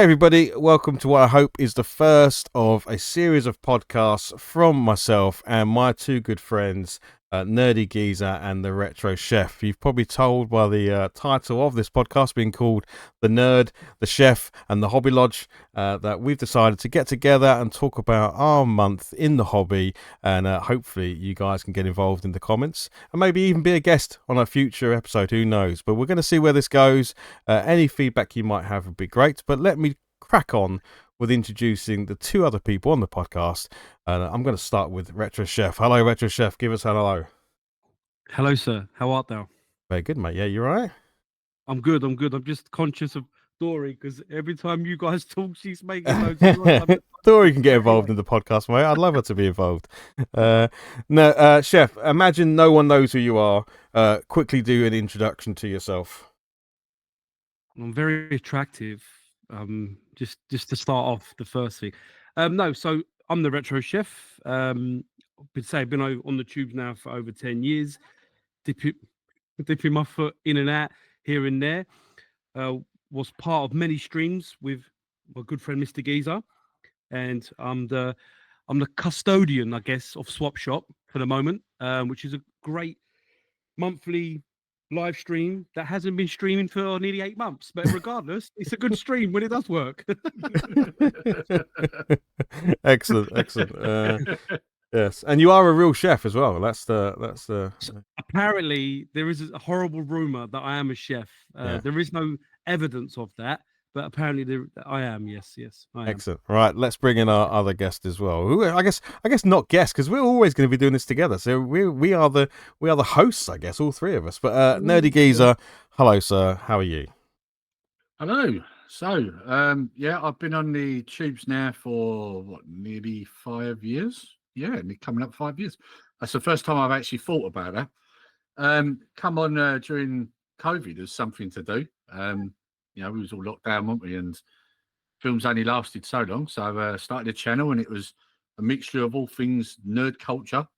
Hey everybody, welcome to what I hope is the first of a series of podcasts from myself and my two good friends, Nerdy Geezer and the Retro Chef. You've probably told by the title of this podcast being called The Nerd, The Chef and The Hobby Lodge that we've decided to get together and talk about our month in the hobby, and hopefully you guys can get involved in the comments and maybe even be a guest on a future episode, who knows. But we're going to see where this goes. Any feedback you might have would be great, but let me crack on with introducing the two other people on the podcast. I'm going to start with Retro Chef. Hello, Retro Chef. Give us a hello. Hello, sir. How art thou? Very good, mate. Yeah, you right? I'm good. I'm just conscious of Dory because every time you guys talk, she's making loads of noise. Dory can get involved in the podcast, mate. I'd love her to be involved. Chef, imagine no one knows who you are. Quickly do an introduction to yourself. I'm very attractive. Just to start off, the first thing. So I'm the Retro Chef. I've been on the tubes now for over 10 years, dipping my foot in and out here and there. Was part of many streams with my good friend Mr. Geezer, and I'm the custodian, I guess, of Swap Shop for the moment, which is a great monthly live stream that hasn't been streaming for nearly 8 months, but regardless, it's a good stream when it does work. Excellent. Yes, and you are a real chef as well. That's the. So apparently, there is a horrible rumor that I am a chef. There is no evidence of that, but apparently I am. Yes, I am. Excellent. Right, let's bring in our other guest as well. Who I guess not guest, because we're always going to be doing this together. So we are the hosts, I guess, all three of us. But Nerdy Geezer, hello, sir. How are you? Hello. So I've been on the tubes now for nearly 5 years. Yeah, coming up 5 years. That's the first time I've actually thought about that. Come on during COVID as something to do. We was all locked down, weren't we? And films only lasted so long. So I started a channel, and it was a mixture of all things nerd culture,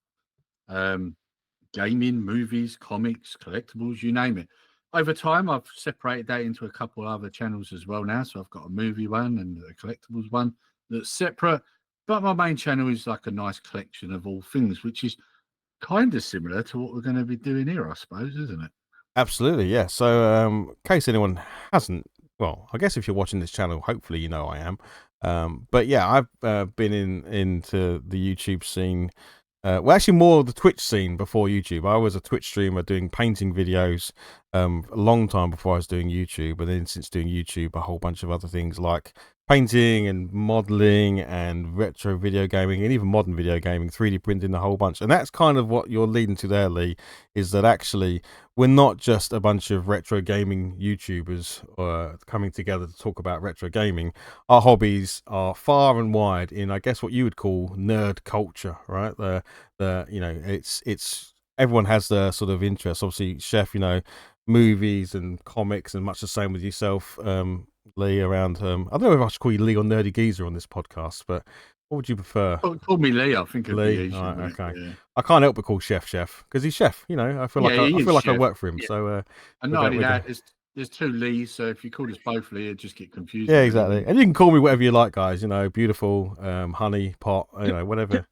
gaming, movies, comics, collectibles, you name it. Over time, I've separated that into a couple other channels as well now. So I've got a movie one and a collectibles one that's separate. But my main channel is like a nice collection of all things, which is kind of similar to what we're going to be doing here, I suppose, isn't it? Absolutely, yeah. So, in case anyone hasn't, well, I guess if you're watching this channel, hopefully you know I am. But yeah, I've been into the YouTube scene. Actually, more the Twitch scene before YouTube. I was a Twitch streamer doing painting videos a long time before I was doing YouTube, and then since doing YouTube, a whole bunch of other things like painting and modeling and retro video gaming and even modern video gaming, 3D printing, a whole bunch. And that's kind of what you're leading to there, Lee, is that actually we're not just a bunch of retro gaming YouTubers coming together to talk about retro gaming. Our hobbies are far and wide in, I guess, what you would call nerd culture, right? It's everyone has their sort of interests. Obviously, Chef, movies and comics, and much the same with yourself, Lee, around I don't know if I should call you Lee or Nerdy Geezer on this podcast, but what would you prefer? Call me Lee. I think Lee. Right, okay. Yeah. I can't help but call Chef because he's Chef. I feel like I work for him. Yeah. So and not only that, there's two Lees, so if you call us both Lee, it just get confused. Yeah, exactly. And you can call me whatever you like, guys. Beautiful, honey pot, whatever.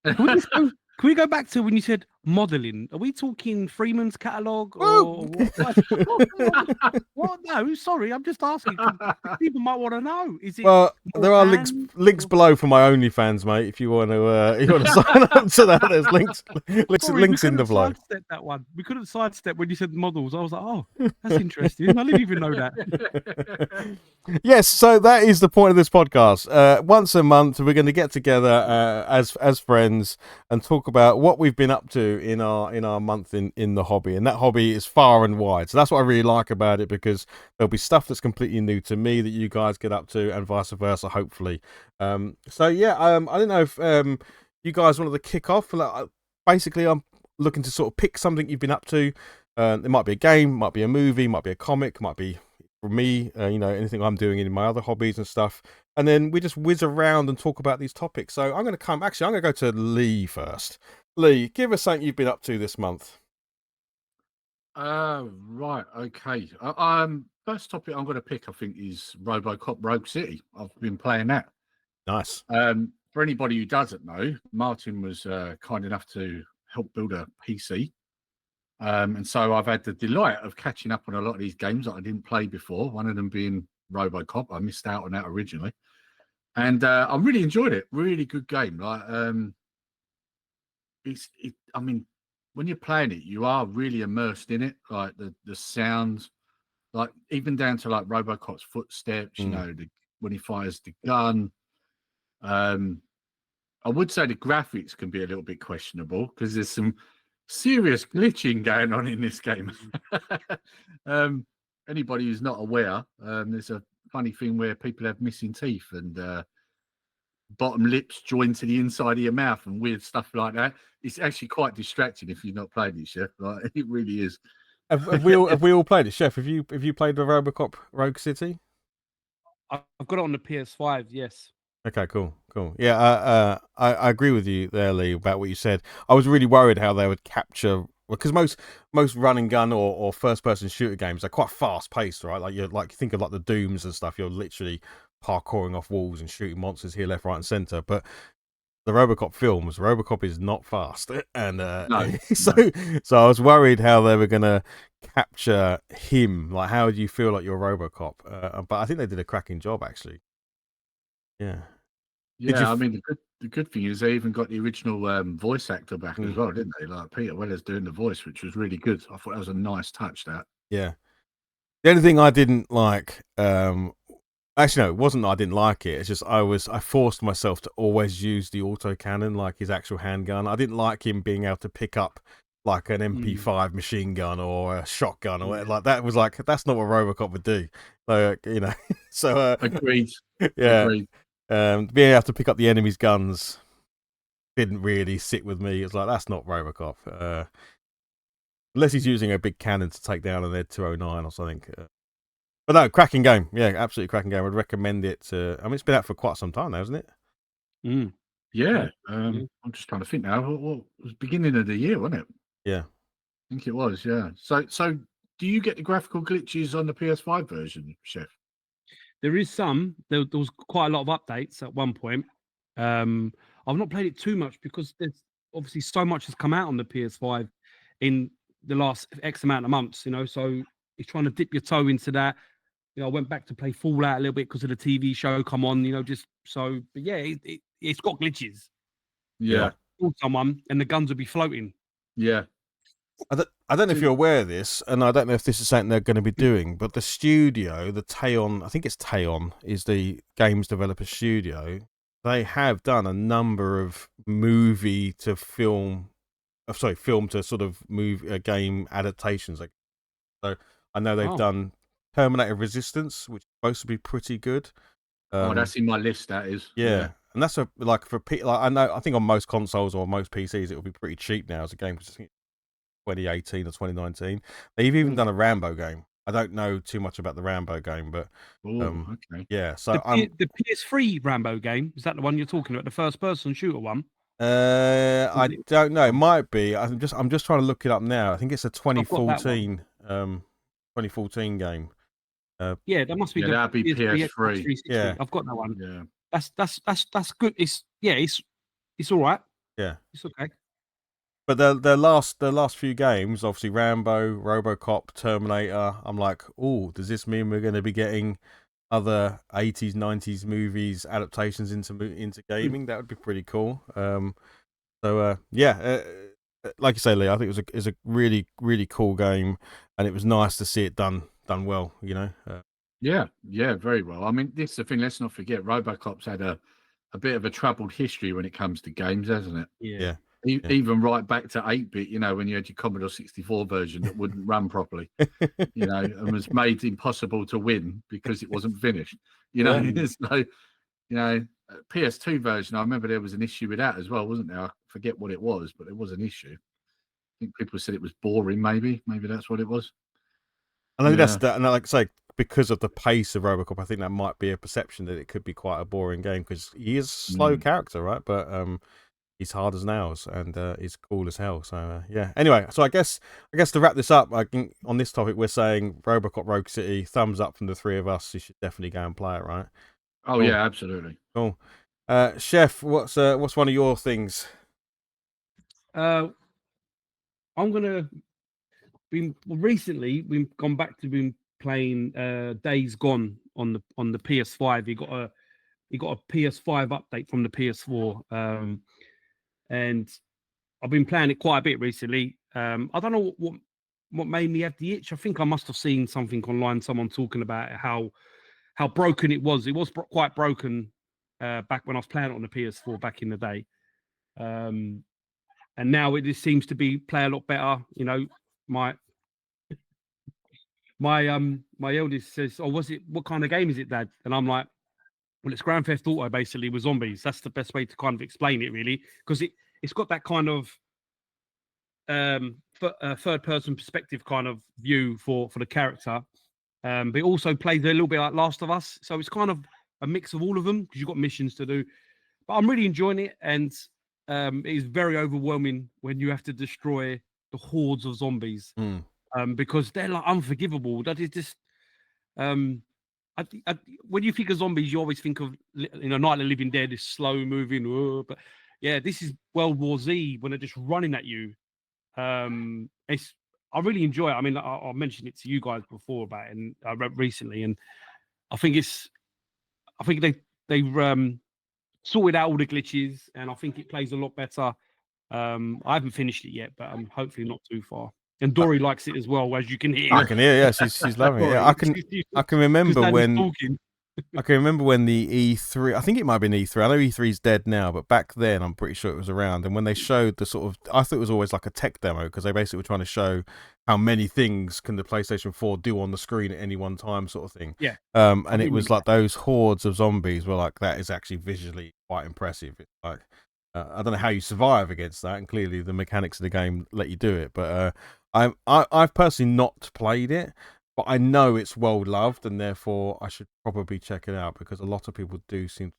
Can we go back to when you said modelling? Are we talking Freeman's catalogue or what? No, sorry, I'm just asking. People might want to know. Is it? Well, there are links below for my OnlyFans, mate. If you want to sign up to that, there's links in the vlog. That one we couldn't sidestep when you said models. I was like, oh, that's interesting. I didn't even know that. Yes, so that is the point of this podcast. Once a month, we're going to get together as friends and talk about what we've been up to in our month in the hobby, and that hobby is far and wide. So that's what I really like about it, because there'll be stuff that's completely new to me that you guys get up to, and vice versa, hopefully. I don't know if you guys wanted to kick off. Basically, I'm looking to sort of pick something you've been up to. It might be a game, might be a movie, might be a comic, might be, for me, anything I'm doing in my other hobbies and stuff. And then we just whiz around and talk about these topics. So I'm going to go to Lee first. Lee, give us something you've been up to this month. Right, okay. first topic I'm going to pick, I think, is RoboCop Rogue City. I've been playing that. Nice. For anybody who doesn't know, Martin was kind enough to help build a PC. And so I've had the delight of catching up on a lot of these games that I didn't play before, one of them being RoboCop. I missed out on that originally. And I really enjoyed it. Really good game. Like, I mean, when you're playing it, you are really immersed in it. Like the sounds, like even down to like RoboCop's footsteps. You know, when he fires the gun. I would say the graphics can be a little bit questionable because there's some serious glitching going on in this game. Anybody who's not aware, there's a funny thing where people have missing teeth and bottom lips joined to the inside of your mouth and weird stuff like that. It's actually quite distracting if you've not played it, Chef. Like, it really is. Have we all played it, Chef? Have you played the RoboCop Rogue City? I've got it on the PS5. Yes. Okay, cool. Yeah, I agree with you there, Lee, about what you said. I was really worried how they would capture, because most run and gun or first person shooter games are quite fast paced, right? Like you think of like the Dooms and stuff. You're literally parkouring off walls and shooting monsters here, left, right, and center. But the RoboCop films, RoboCop is not fast, and No. so I was worried how they were gonna capture him. Like, how would you feel like you're RoboCop? But I think they did a cracking job, actually. Yeah. Yeah, I mean, the good thing is they even got the original voice actor back as well, didn't they? Like Peter Weller's doing the voice, which was really good. I thought that was a nice touch. That. Yeah. The only thing I didn't like, actually, no, it wasn't that I didn't like it. It's just I forced myself to always use the autocannon, like his actual handgun. I didn't like him being able to pick up like an MP5 machine gun or a shotgun or whatever. Like that was like, that's not what RoboCop would do. Like, you know, so Agreed. Yeah. Agreed. Being able to pick up the enemy's guns didn't really sit with me. It's like, that's not RoboCop. Unless he's using a big cannon to take down an Ed 209 or something. But no, cracking game. Yeah, absolutely cracking game. I'd recommend it to. I mean, it's been out for quite some time now, hasn't it? Yeah. I'm just trying to think now. What was beginning of the year, wasn't it? Yeah. I think it was. Yeah. So do you get the graphical glitches on the PS5 version, Chef? There is some. There was quite a lot of updates at one point. I've not played it too much because there's obviously so much has come out on the PS5 in the last X amount of months, you know. So it's trying to dip your toe into that. You know, I went back to play Fallout a little bit because of the TV show come on, you know, just so. But yeah, it's got glitches. Yeah. Kill someone and the guns will be floating. Yeah. I don't know if you're aware of this, and I don't know if this is something they're going to be doing, but the studio, the Teon, I think it's Teon, is the games developer studio. They have done a number of film to sort of game adaptations. So I know they've done Terminator Resistance, which is supposed to be pretty good. That's in my list. That is. Yeah. And that's I think on most consoles or most PCs it will be pretty cheap now as a game, because I think 2018 or 2019. They've even done a Rambo game. I don't know too much about the Rambo game, but okay. Yeah. So the PS3 Rambo game, is that the one you're talking about, the first person shooter one? I don't know. It might be. I'm just trying to look it up now. I think it's a 2014 game. Yeah, that must be. That'd be PS3. Yeah, I've got that one. Yeah, that's good. It's all right. Yeah, it's okay. But the last few games, obviously Rambo, RoboCop, Terminator. I'm like, oh, does this mean we're going to be getting other 80s, 90s movies adaptations into gaming? That would be pretty cool. Like you say, Lee, I think it was a really, really cool game, and it was nice to see it done well. You know. Yeah, very well. I mean, this is the thing. Let's not forget, RoboCop's had a bit of a troubled history when it comes to games, hasn't it? Yeah. Even right back to 8-bit, you know, when you had your Commodore 64 version that wouldn't run properly, you know, and was made impossible to win because it wasn't finished. You know, there's no, you know, PS2 version. I remember there was an issue with that as well, wasn't there? I forget what it was, but there was an issue. I think people said it was boring. Maybe that's what it was. And I think that's that. And like I say, because of the pace of RoboCop, I think that might be a perception that it could be quite a boring game because he is a slow character, right? But he's hard as nails and he's cool as hell. So yeah. Anyway, so I guess to wrap this up, I think on this topic we're saying RoboCop Rogue City, thumbs up from the three of us. You should definitely go and play it, right? Oh Cool. yeah, absolutely. Cool. Chef, what's one of your things? I'm gonna recently we've gone back to been playing Days Gone on the PS5. He got a PS5 update from the PS4, and I've been playing it quite a bit recently. I don't know what made me have the itch. I think I must have seen something online, someone talking about how broken it was. It was quite broken back when I was playing it on the PS4 back in the day. And now it just seems to play a lot better. You know, my eldest says, "Oh, what kind of game is it, Dad?" And I'm like, "Well, it's Grand Theft Auto basically with zombies." That's the best way to kind of explain it, really, because it's got that kind of third person perspective kind of view for the character, but it also plays a little bit like Last of Us, so it's kind of a mix of all of them because you've got missions to do. But I'm really enjoying it, and it is very overwhelming when you have to destroy the hordes of zombies, because they're like unforgivable. That is just when you think of zombies, you always think of Night of the Living Dead, is slow moving, but yeah, this is World War Z when they're just running at you. I really enjoy it. I mean, I mentioned it to you guys before about it, and I read recently, and I think they sorted out all the glitches, and I think it plays a lot better. I haven't finished it yet, but I'm hopefully not too far. And Dory likes it as well, as you can hear. I can hear, yeah, she's loving it. Yeah, I can remember when I can remember when the E3, I think it might have been E3. I know E3's dead now, but back then I'm pretty sure it was around. And when they showed the sort of, I thought it was always like a tech demo because they basically were trying to show how many things can the PlayStation 4 do on the screen at any one time, sort of thing. Yeah. And it was like those hordes of zombies were like, that is actually visually quite impressive. It's like, I don't know how you survive against that, and clearly the mechanics of the game let you do it. But I've personally not played it. But I know it's well loved, and therefore I should probably check it out because a lot of people do seem.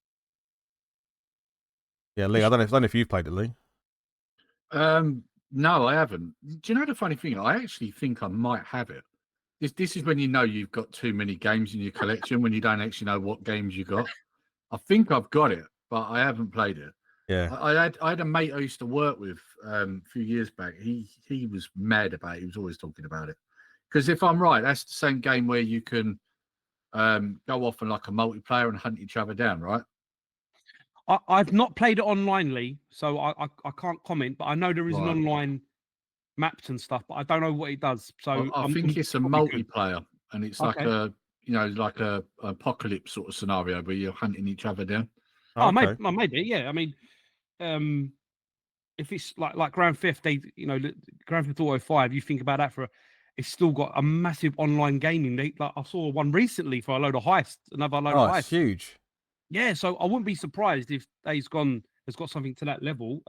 Yeah, Lee. I don't know if you've played it, Lee. No, I haven't. Do you know the funny thing? I actually think I might have it. This is when you know you've got too many games in your collection, when you don't actually know what games you got. I think I've got it, but I haven't played it. Yeah, I had a mate I used to work with a few years back. He was mad about it. He was always talking about it. Because if I'm right, that's the same game where you can go off and like a multiplayer and hunt each other down, right? I've not played it online, Lee, so I can't comment. But I know there is an online maps and stuff, but I don't know what it does. So I think it's a multiplayer, and it's like a apocalypse sort of scenario where you're hunting each other down. Oh, maybe, yeah. I mean, if it's like Grand Theft, Grand Theft Auto 5, you think about that it's still got a massive online gaming. Like I saw one recently for a load of heists, another load of heists. It's huge. Yeah, so I wouldn't be surprised if Days Gone has got something to that level.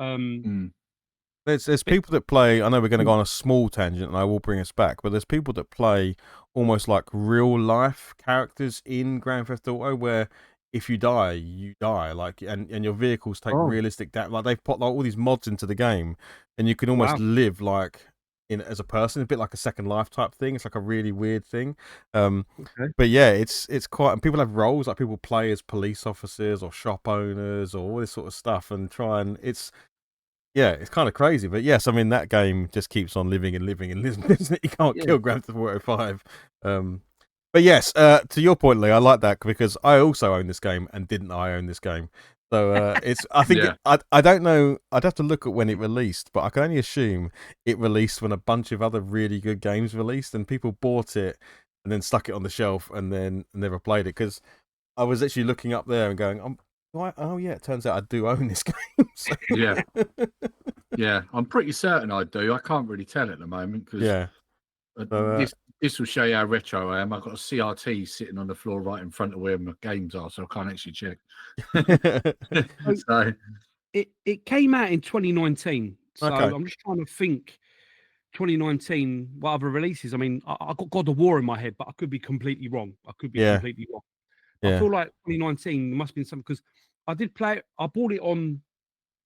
There's people that play. I know we're going to go on a small tangent, and I will bring us back. But there's people that play almost like real life characters in Grand Theft Auto, where if you die, you die. Like, and your vehicles take realistic damage. Like they've put like all these mods into the game, and you can almost live like as a person, a bit like a Second Life type thing. It's like a really weird thing. But yeah, it's quite. And people have roles, like people play as police officers or shop owners or all this sort of stuff, and try and it's kind of crazy. But yes, I mean that game just keeps on living and living and living. You can't kill Grand Theft Auto 5. But yes, to your point, Lee, I like that because I also own this game, and didn't I own this game? So it's. I think I don't know. I'd have to look at when it released, but I can only assume it released when a bunch of other really good games released, and people bought it and then stuck it on the shelf and then never played it. Because I was actually looking up there and going, oh yeah, it turns out I do own this game. So. Yeah, I'm pretty certain I do. I can't really tell at the moment because this will show you how retro I am. I've got a CRT sitting on the floor right in front of where my games are, so I can't actually check. So it came out in 2019. So I'm just trying to think. 2019, what other releases? I mean, I got God of War in my head, but I could be completely wrong. Completely wrong. I feel like 2019 must have been something because I did play. I bought it on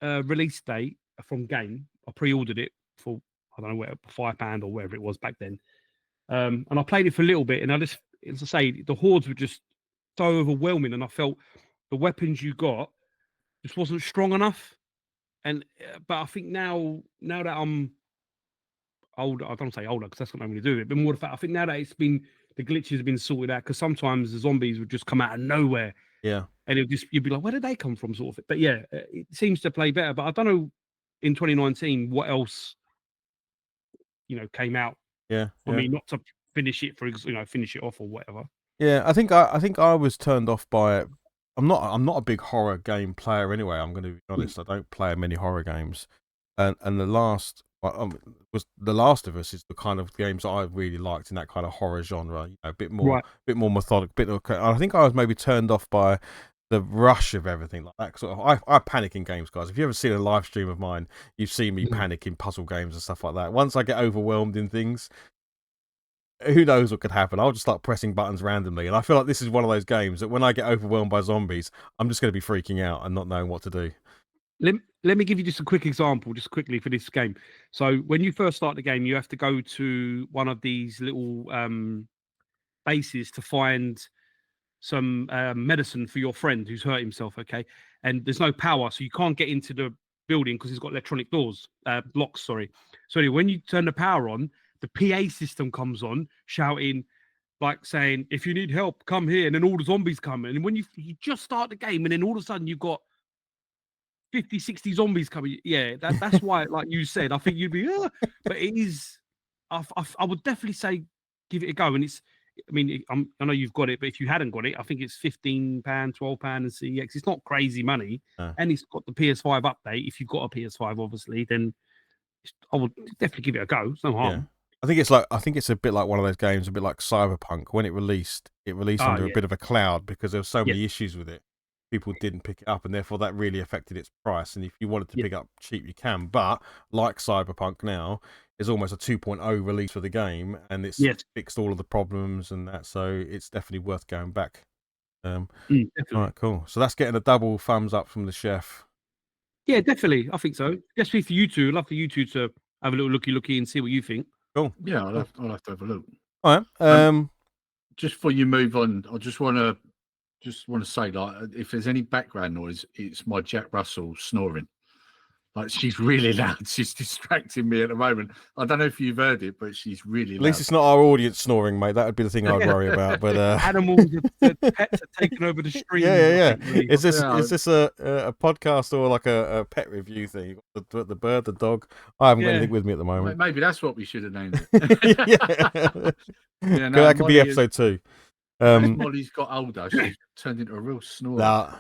release date from Game. I pre-ordered it for, I don't know, where, £5 or whatever it was back then. And I played it for a little bit, and I just, as I say, the hordes were just so overwhelming, and I felt the weapons you got just wasn't strong enough. And but I think now that I'm older, I don't say older because that's not nothing to do with it, but more the fact I think now that the glitches have been sorted out, because sometimes the zombies would just come out of nowhere. Yeah. And you'd be like, where did they come from, sort of. But yeah, it seems to play better. But I don't know in 2019 what else came out. Yeah. I mean, not to finish it finish it off or whatever. Yeah, I think I was turned off by it. I'm not a big horror game player anyway. I'm going to be honest. I don't play many horror games, and the last was The Last of Us is the kind of games that I really liked in that kind of horror genre. A bit more methodic. I think I was maybe turned off by the rush of everything like that. Sort of, I panic in games, guys. If you ever seen a live stream of mine, you've seen me panic in puzzle games and stuff like that. Once I get overwhelmed in things, who knows what could happen? I'll just start pressing buttons randomly, and I feel like this is one of those games that when I get overwhelmed by zombies, I'm just going to be freaking out and not knowing what to do. Let me give you just a quick example, just quickly for this game. So when you first start the game, you have to go to one of these little bases to find some medicine for your friend who's hurt himself. Okay, and there's no power, so you can't get into the building because it's got electronic locks. Sorry. So anyway, when you turn the power on, the PA system comes on, shouting, like saying, "If you need help, come here." And then all the zombies come. And when you just start the game, and then all of a sudden you've got 50, 60 zombies coming. Yeah, that's why, like you said, I think you'd be, but it is. I would definitely say give it a go. And it's, I mean, I know you've got it, but if you hadn't got it, I think it's £15, £12 and CEX. It's not crazy money, and it's got the PS5 update. If you've got a PS5, obviously, then I would definitely give it a go. It's no harm. Yeah. I think it's a bit like one of those games, a bit like Cyberpunk. When it released under a bit of a cloud because there were so many issues with it. People didn't pick it up, and therefore that really affected its price. And if you wanted to pick up cheap, you can. But like Cyberpunk now, is almost a 2.0 release for the game, and it's fixed all of the problems and that. So it's definitely worth going back. All right, cool. So that's getting a double thumbs up from the chef. Yeah, definitely. I think so. Especially for you two. I'd love for you two to have a little looky and see what you think. Cool. Yeah, I'll have to have a look. All right. Just before you move on, I just want to say, like, if there's any background noise, it's my Jack Russell snoring. Like, she's really loud. She's distracting me at the moment. I don't know if you've heard it, but she's really loud. At least it's not our audience snoring, mate. That would be the thing I'd worry about. But animals, the pets are taking over the stream. Yeah. Is this a podcast or like a pet review thing? The bird, the dog. I haven't got anything with me at the moment. Maybe that's what we should have named it. That could be episode 2. Molly's got older, she's turned into a real snorer.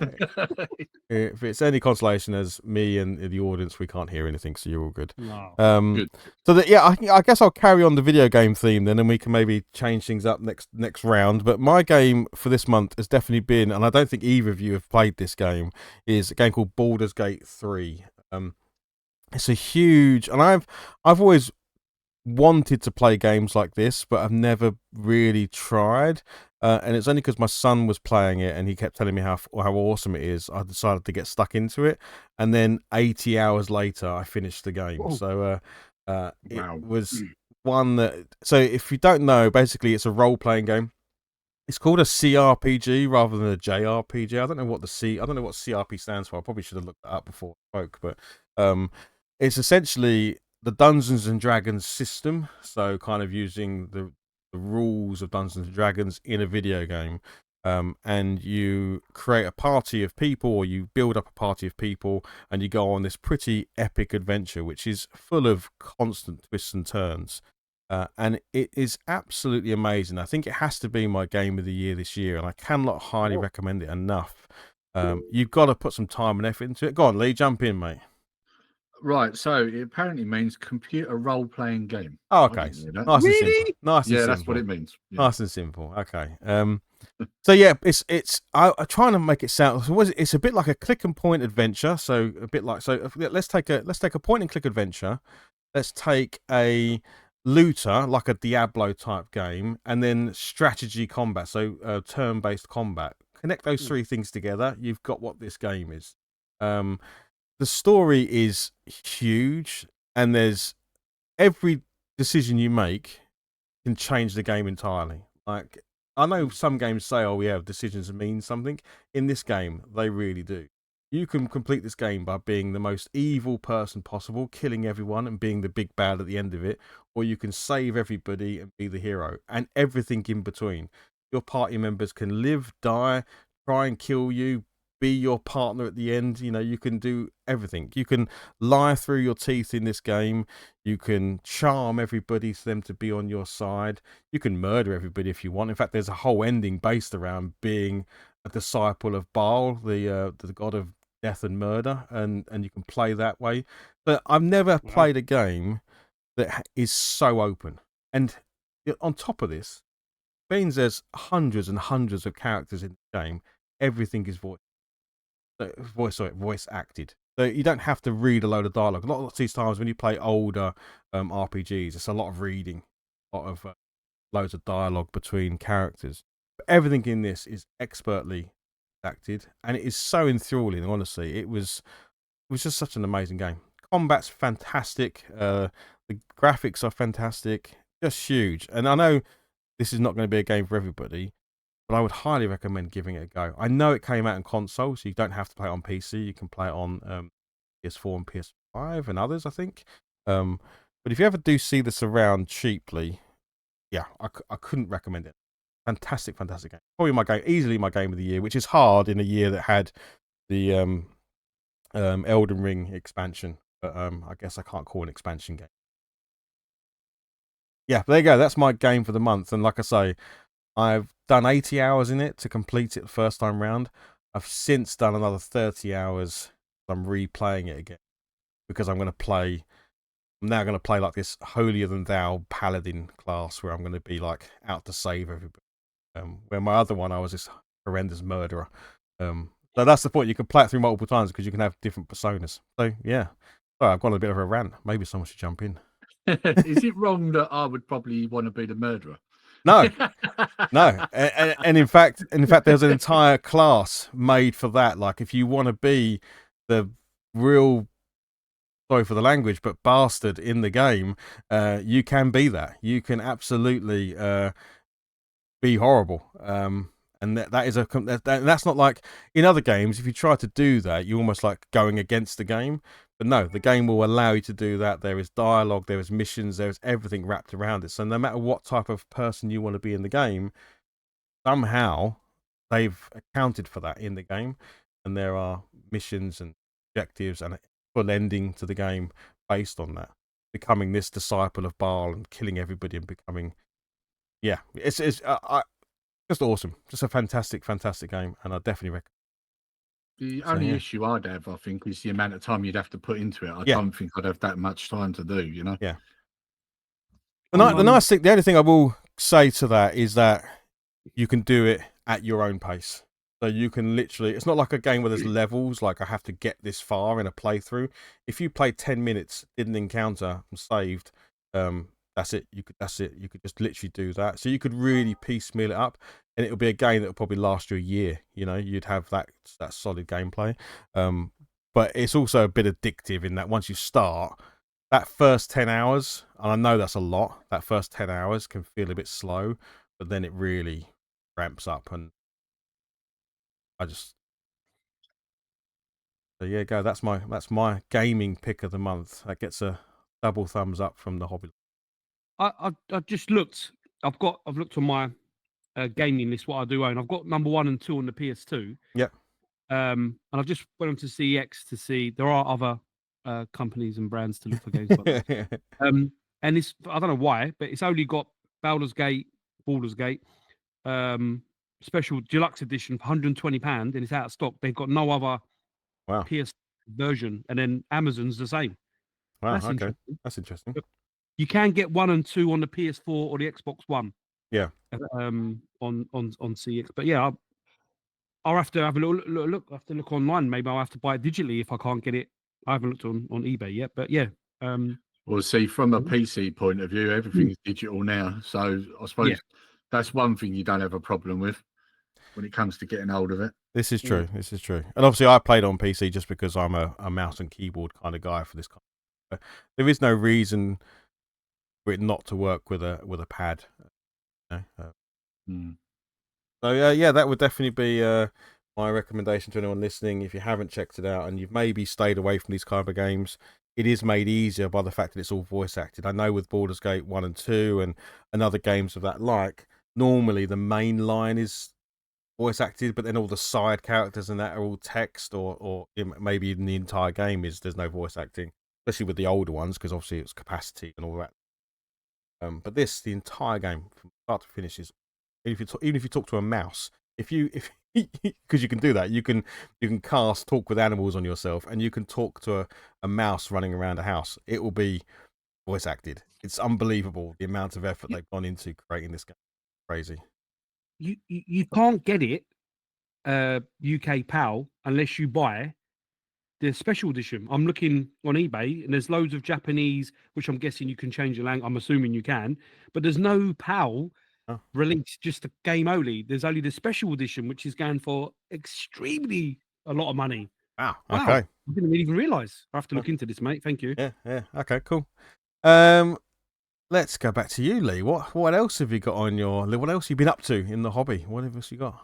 If it's any consolation, as me and the audience, we can't hear anything, so you're all good. Good. So I guess I'll carry on the video game theme then, and we can maybe change things up next round. But my game for this month has definitely been, and I don't think either of you have played this game, is a game called Baldurs Gate 3. It's a huge, and I've always wanted to play games like this, but I've never really tried. And it's only because my son was playing it and he kept telling me how awesome it is, I decided to get stuck into it. And then 80 hours later, I finished the game. Whoa. So it was one that. So if you don't know, basically it's a role-playing game. It's called a CRPG rather than a JRPG. I don't know what CRP stands for. I probably should have looked that up before I spoke, but it's essentially the Dungeons and Dragons system, so kind of using the rules of Dungeons and Dragons in a video game, and you create a party of people, or you build up a party of people, and you go on this pretty epic adventure, which is full of constant twists and turns, and it is absolutely amazing. I think it has to be my game of the year this year, and I cannot highly recommend it enough. You've got to put some time and effort into it. Go on, Lee, jump in, mate. Right, so it apparently means computer role-playing game. Oh, okay. Nice really? and simple. Nice and simple. That's what it means. Yeah. Nice and simple. Okay. So yeah, it's I'm trying to make it sound. It's a bit like a click and point adventure. So a bit like let's take a point and click adventure. Let's take a looter, like a Diablo type game, and then strategy combat. So turn-based combat. Connect those three things together. You've got what this game is. the story is huge, and there's every decision you make can change the game entirely. Like, I know some games say, "Oh, yeah, decisions mean something." In this game, they really do. You can complete this game by being the most evil person possible, killing everyone and being the big bad at the end of it, or you can save everybody and be the hero, and everything in between. Your party members can live, die, try and kill you, be your partner at the end. You know, you can do everything. You can lie through your teeth in this game. You can charm everybody for them to be on your side. You can murder everybody if you want. In fact, there's a whole ending based around being a disciple of Baal, the god of death and murder, and you can play that way. But I've never played a game that is so open. And on top of this, means there's hundreds and hundreds of characters in the game. Everything is voice acted. So you don't have to read a load of dialogue. A lot of these times when you play older RPGs, it's a lot of reading, a lot of loads of dialogue between characters. But everything in this is expertly acted, and it is so enthralling. Honestly, it was just such an amazing game. Combat's fantastic. The graphics are fantastic. Just huge. And I know this is not going to be a game for everybody, but I would highly recommend giving it a go. I know it came out on console, so you don't have to play it on PC. You can play it on PS4 and PS5 and others, I think. But if you ever do see this around cheaply, yeah, I couldn't recommend it. Fantastic game. Probably easily my game of the year, which is hard in a year that had the Elden Ring expansion. But I guess I can't call an expansion game. Yeah, there you go. That's my game for the month. And like I say, I've done 80 hours in it to complete it the first time round. I've since done another 30 hours. I'm replaying it again because I'm now going to play like this holier than thou paladin class where I'm going to be like out to save everybody. Where my other one, I was this horrendous murderer. So that's the point. You can play it through multiple times because you can have different personas. So yeah, sorry, I've got a bit of a rant. Maybe someone should jump in. Is it wrong that I would probably want to be the murderer? No. And in fact, there's an entire class made for that. Like, if you want to be the real, sorry for the language, but bastard in the game, you can be that. You can absolutely be horrible. And that's not like in other games. If you try to do that, you're almost like going against the game. But no, the game will allow you to do that. There is dialogue, there is missions, there is everything wrapped around it. So no matter what type of person you want to be in the game, somehow they've accounted for that in the game. And there are missions and objectives and a full ending to the game based on that. Becoming this disciple of Baal and killing everybody and becoming... Yeah, it's just awesome. Just a fantastic game. And I definitely recommend. The only issue I'd have, I think, is the amount of time you'd have to put into it. I don't think I'd have that much time to do, you know? Yeah. The nice thing, the only thing I will say to that is that you can do it at your own pace. So you can literally, it's not like a game where there's levels, like I have to get this far in a playthrough. If you play 10 minutes, didn't encounter, and saved, that's it. You could just literally do that. So you could really piecemeal it up, and it'll be a game that will probably last you a year. You know, you'd have that solid gameplay. But it's also a bit addictive in that once you start, that first 10 hours, and I know that's a lot, that first 10 hours can feel a bit slow, but then it really ramps up. And so yeah, go. That's my gaming pick of the month. That gets a double thumbs up from the hobby. I just looked. I've looked on my gaming list what I do own. I've got number 1 and 2 on the PS2. Yeah. And I just went on to CX to see there are other companies and brands to look for games. And it's, I don't know why, but it's only got Baldurs Gate, special deluxe edition for £120, and it's out of stock. They've got no other PS version, and then Amazon's the same. Wow, that's interesting. You can get 1 and 2 on the PS4 or the Xbox One. Yeah. On CX, but yeah, I'll have to have a look. I have to look online. Maybe I'll have to buy it digitally if I can't get it. I haven't looked on eBay yet, but yeah. Well, see, from a PC point of view, everything is digital now. So I suppose that's one thing you don't have a problem with. when it comes to getting hold of it. This is true. This is true. And obviously, I played on PC just because I'm a mouse and keyboard kind of guy for this. There is no reason for it not to work with a pad. You know? So yeah, that would definitely be my recommendation to anyone listening. If you haven't checked it out and you've maybe stayed away from these kind of games, it is made easier by the fact that it's all voice acted. I know with Baldur's Gate 1 and 2 and other games of that like, normally the main line is voice acted, but then all the side characters and that are all text, or maybe even the entire game there's no voice acting, especially with the older ones because obviously it's capacity and all that. But the entire game from start to finish is, even if you talk to a mouse, if because you can do that, you can cast talk with animals on yourself, and you can talk to a mouse running around a house. It will be voice acted. It's unbelievable the amount of effort they've gone into creating this game. Crazy. You can't get it UK PAL unless you buy the special edition. I'm looking on eBay and there's loads of Japanese, which I'm guessing you can change the language. I'm assuming you can, but there's no PAL released, just a game only. There's only the special edition, which is going for extremely a lot of money. Wow. Okay. I didn't even realise. I have to look into this, mate. Thank you. Yeah. Okay, cool. Let's go back to you, Lee. What else have you got on what else have you been up to in the hobby? What else you got?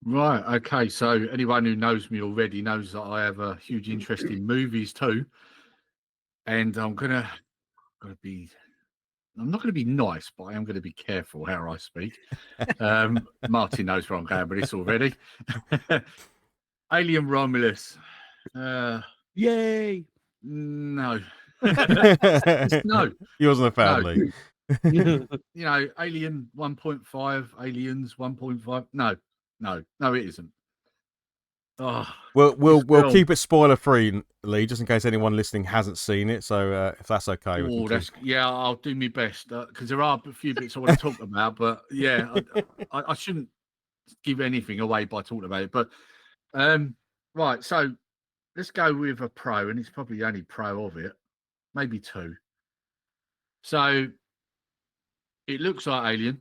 Right. Okay. So anyone who knows me already knows that I have a huge interest in movies too. And I'm not going to be nice, but I am going to be careful how I speak. Martin knows where I'm going with this already. Alien Romulus. Yay! No. No. He wasn't a fan, Lee. You know, Alien 1.5, Aliens 1.5. No, it isn't. Oh, we'll keep it spoiler free, Lee, just in case anyone listening hasn't seen it. So if that's okay, I'll do my best because there are a few bits I want to talk about. But yeah, I shouldn't give anything away by talking about it. But right, so let's go with a pro, and it's probably the only pro of it, maybe two. So it looks like Alien,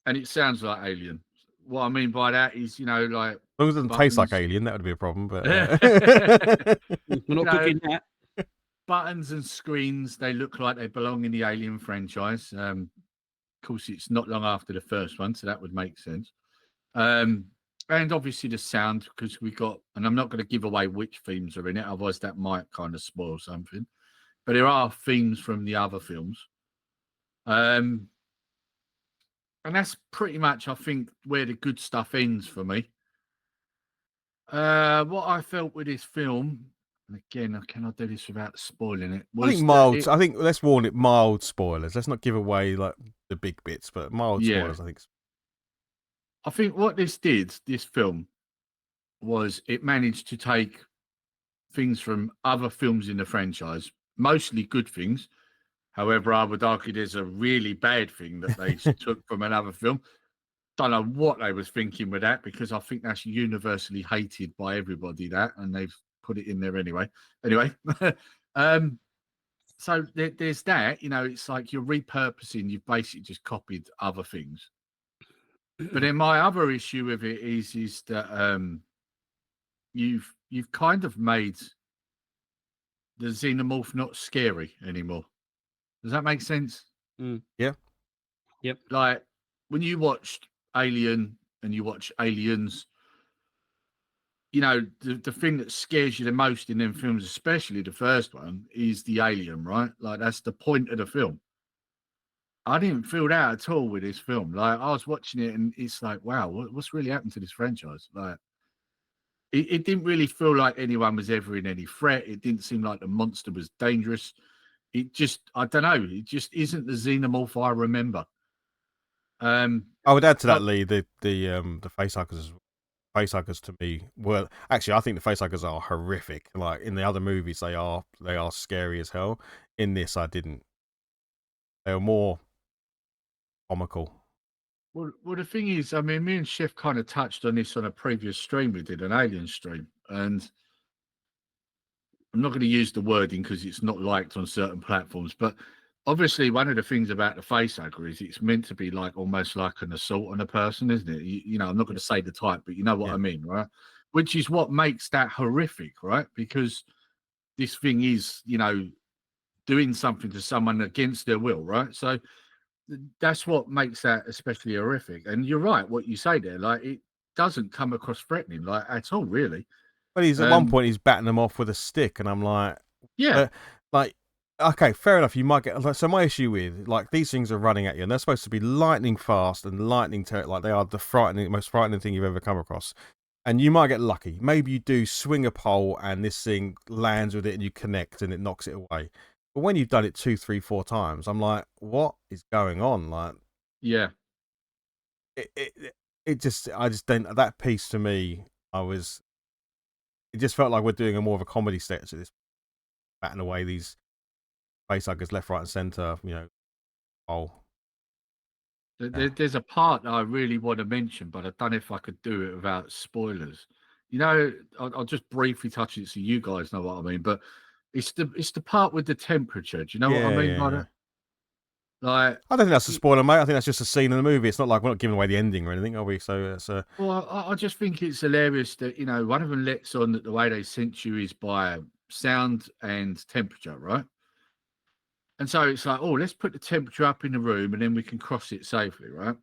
and it sounds like Alien. What I mean by that is, like, as long as it doesn't taste like Alien, that would be a problem. But we're not cooking that. Buttons and screens, they look like they belong in the Alien franchise. Of course, it's not long after the first one, so that would make sense. And obviously the sound, because we got, and I'm not going to give away which themes are in it, otherwise that might kind of spoil something. But there are themes from the other films. And that's pretty much, I think, where the good stuff ends for me. What I felt with this film, and again, can I do this without spoiling it? I think mild. I think let's warn it. Mild spoilers. Let's not give away like the big bits, but mild spoilers. I think what this film, was it managed to take things from other films in the franchise, mostly good things. However, I would argue there's a really bad thing that they took from another film. Don't know what they was thinking with that, because I think that's universally hated by everybody, and they've put it in there anyway. So there's that, it's like you're repurposing, you've basically just copied other things. But then my other issue with it is that you've kind of made the xenomorph not scary anymore. Does that make sense? Yeah. Yep. Like when you watched Alien and you watch Aliens, the thing that scares you the most in them films, especially the first one, is the alien, right? Like that's the point of the film. I didn't feel that at all with this film. Like I was watching it and it's like, wow, what's really happened to this franchise? Like it didn't really feel like anyone was ever in any threat. It didn't seem like the monster was dangerous. It just, I don't know. It just isn't the xenomorph I remember. I would add to that, Lee, the facehuggers. Facehuggers to me, well, actually, I think the facehuggers are horrific. Like in the other movies, they are scary as hell. In this, I didn't. They were more comical. Well, the thing is, I mean, me and Chef kind of touched on this on a previous stream. We did an Alien stream, and I'm not going to use the wording because it's not liked on certain platforms, but obviously one of the things about the facehugger is it's meant to be like almost like an assault on a person, isn't it? You know, I'm not going to say the type, but you know what I mean, right? Which is what makes that horrific, right? Because this thing is, you know, doing something to someone against their will, right? So that's what makes that especially horrific. And you're right, what you say there, like it doesn't come across threatening, like at all, really. But he's at one point he's batting them off with a stick, and I'm like, yeah, like, okay, fair enough. You might get so. My issue with like these things are running at you, and they're supposed to be lightning fast and lightning like they are the most frightening thing you've ever come across. And you might get lucky. Maybe you do swing a pole, and this thing lands with it, and you connect, and it knocks it away. But when you've done it 2, 3, 4 times, I'm like, what is going on? Like, yeah, it just, I just don't. That piece to me, it just felt like we're doing a more of a comedy sketch at this, batting away these facehuggers left, right, and centre. You know, There's a part that I really want to mention, but I don't know if I could do it without spoilers. You know, I'll just briefly touch it so you guys know what I mean. But it's the part with the temperature. Do you know what I mean by that? Like, I don't think that's a spoiler, mate. I think that's just a scene in the movie. It's not like we're not giving away the ending or anything, are we? So it's well, I just think it's hilarious that, you know, one of them lets on that the way they sense you is by sound and temperature, right? And so it's like, oh, let's put the temperature up in the room and then we can cross it safely, right?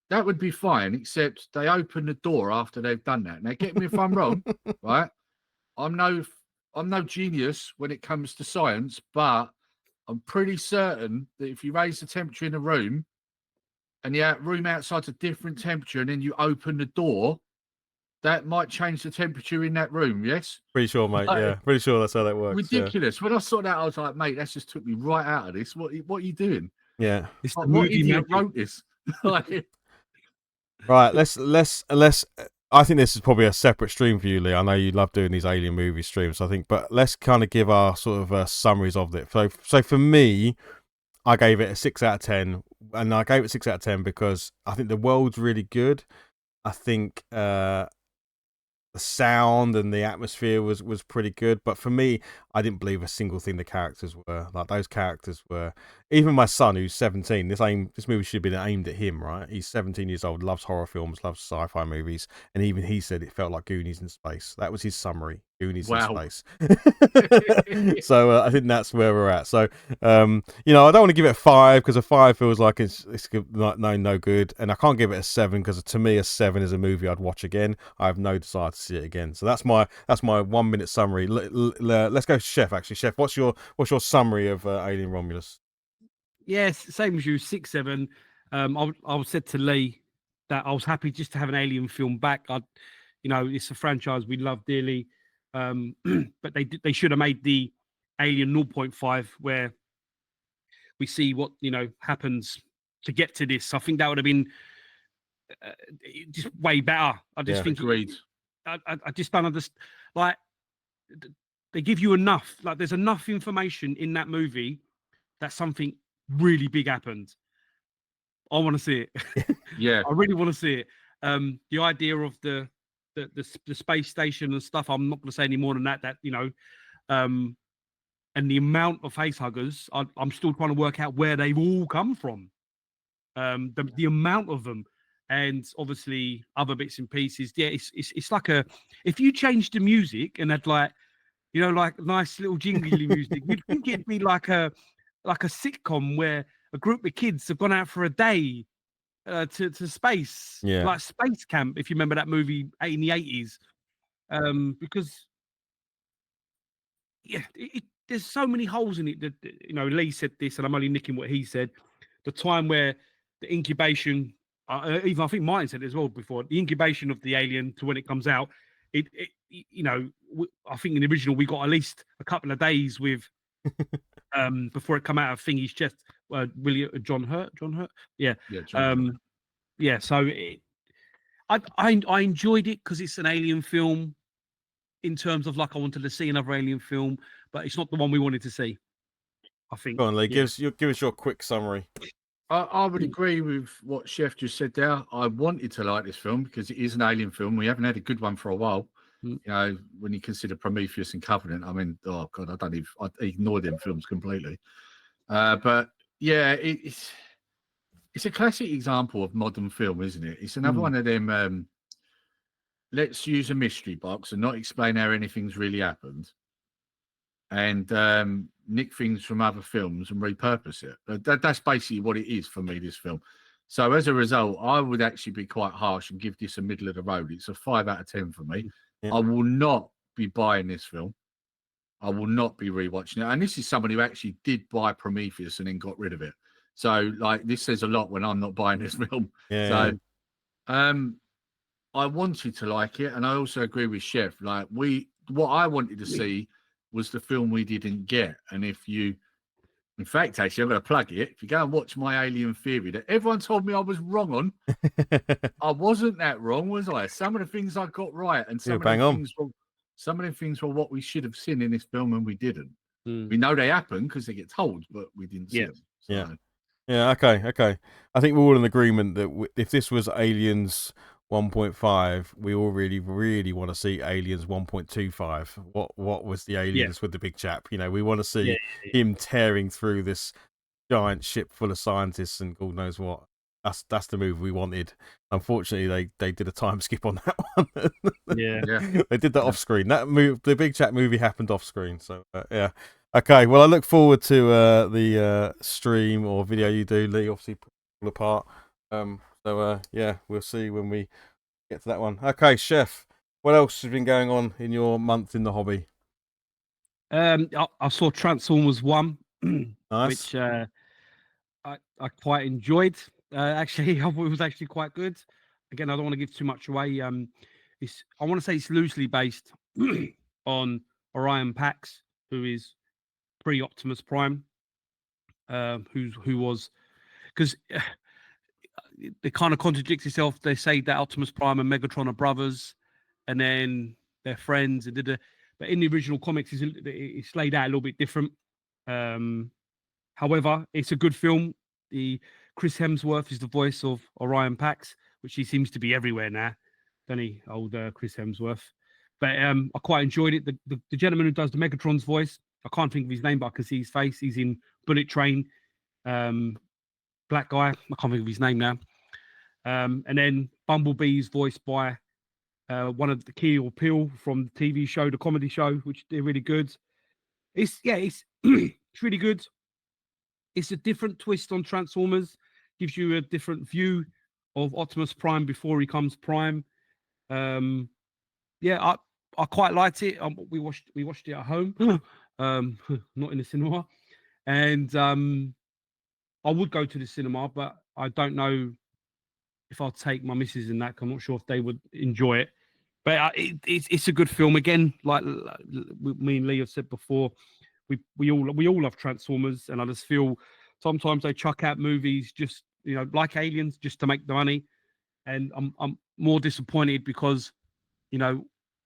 That would be fine, except they open the door after they've done that. Now, get me if I'm wrong, right? I'm no genius when it comes to science, but I'm pretty certain that if you raise the temperature in a room and the room outside's a different temperature and then you open the door, that might change the temperature in that room, yes? Pretty sure, mate. Yeah, pretty sure that's how that works. Ridiculous. When I saw that, I was like, mate, that's just took me right out of this. What are you doing? Yeah. It's the What movie idiot magic. wrote this? Right, let's. I think this is probably a separate stream for you, Lee. I know you love doing these alien movie streams. I think, but let's kind of give our sort of summaries of it. So for me, I gave it a 6 out of 10, and I gave it 6 out of 10 because I think the world's really good. I think the sound and the atmosphere was pretty good, but for me, I didn't believe a single thing the characters were. Like, those characters were, even my son who's 17, this movie should have been aimed at him, right? He's 17 years old, loves horror films, loves sci-fi movies, and even he said it felt like Goonies in space. That was his summary. Goonies in space. So I think that's where we're at. So you know, I don't want to give it a 5 because a 5 feels like it's no good, and I can't give it a 7 because to me a 7 is a movie I'd watch again. I have no desire to see it again. So that's my 1 minute summary. Let's go, Chef. Actually, Chef, what's your summary of Alien Romulus? Yes, same as you, 6, 7. I said to Lee that I was happy just to have an Alien film back. You know, it's a franchise we love dearly, but they should have made the Alien 0.5 where we see what, you know, happens to get to this. I think that would have been just way better. I just think agreed. I just don't understand. Like, they give you enough. Like, there's enough information in that movie that something really big happened. I want to see it. Yeah, I really want to see it. The idea of the space station and stuff. I'm not going to say any more than that. That, you know, and the amount of facehuggers. I'm still trying to work out where they've all come from. The amount of them, and obviously other bits and pieces. Yeah, it's like if you changed the music and had, like, you know, like nice little jingly music, you'd think it'd be like a sitcom where a group of kids have gone out for a day to space, like Space Camp, if you remember that movie in the 80s. Because there's so many holes in it that, you know, Lee said this, and I'm only nicking what he said. The time where the incubation, even I think Martin said it as well before, the incubation of the alien to when it comes out, it you know, I think in the original we got at least a couple of days with before it come out of Thingy's chest. John Hurt, yeah. Yeah, so I enjoyed it because it's an alien film. In terms of, like, I wanted to see another alien film, but it's not the one we wanted to see, I think. Go on, Lee. Give us your quick summary. I would agree with what Chef just said there. I wanted to like this film because it is an alien film. We haven't had a good one for a while. You know, when you consider Prometheus and Covenant, I mean, oh God, I ignore them films completely. But yeah, it's a classic example of modern film, isn't it? It's another one of them. Let's use a mystery box and not explain how anything's really happened, and nick things from other films and repurpose it. That's basically what it is for me, this film. So as a result, I would actually be quite harsh and give this a middle of the road. It's a 5 out of 10 for me. Yeah. I will not be buying this film. I will not be rewatching it. And this is someone who actually did buy Prometheus and then got rid of it. So like this says a lot when I'm not buying this film. Yeah. I wanted to like it, and I also agree with Chef. Like what I wanted to see was the film we didn't get. And if you, in fact, actually, I'm going to plug it. If you go and watch my Alien Theory that everyone told me I was wrong on, I wasn't that wrong, was I? Some of the things I got right, and some of the things were what we should have seen in this film, and we didn't. We know they happen because they get told, but we didn't see them. So. Yeah. Okay. I think we're all in agreement that if this was Aliens 1.5, we all really want to see Aliens 1.25. What was the aliens with the big chap? You know, we want to see him tearing through this giant ship full of scientists and God knows what. That's the movie we wanted. Unfortunately, they did a time skip on that one. They did that off screen. The big chat movie happened off screen. So yeah. Okay, well, I look forward to the stream or video you do, Lee. Obviously, pull apart. Yeah, we'll see when we get to that one. Okay, Chef, what else has been going on in your month in the hobby? I saw Transformers 1, Nice. which I quite enjoyed. Actually, it was actually quite good. Again, I don't want to give too much away. I want to say it's loosely based on Orion Pax, who is pre-Optimus Prime, who was, because it kind of contradicts itself. They say that Optimus Prime and Megatron are brothers, and then they're friends. But in the original comics, it's laid out a little bit different. However, it's a good film. Chris Hemsworth is the voice of Orion Pax, which he seems to be everywhere now. Don't he, old Chris Hemsworth? But I quite enjoyed it. The gentleman who does the Megatron's voice, I can't think of his name, but I can see his face. He's in Bullet Train. Black guy, I can't think of his name now. And then Bumblebee is voiced by one of the Key or Peele from the TV show, the comedy show, which they're really good. It's it's really good. It's a different twist on Transformers. Gives you a different view of Optimus Prime before he comes Prime. I quite liked it. We watched it at home, not in the cinema. And I would go to the cinema, but I don't know if I'll take my missus in that. I'm not sure if they would enjoy it. But it's a good film. Again, like me and Lee have said before, we all love Transformers, and I just feel sometimes they chuck out movies just like Aliens just to make the money, and I'm more disappointed because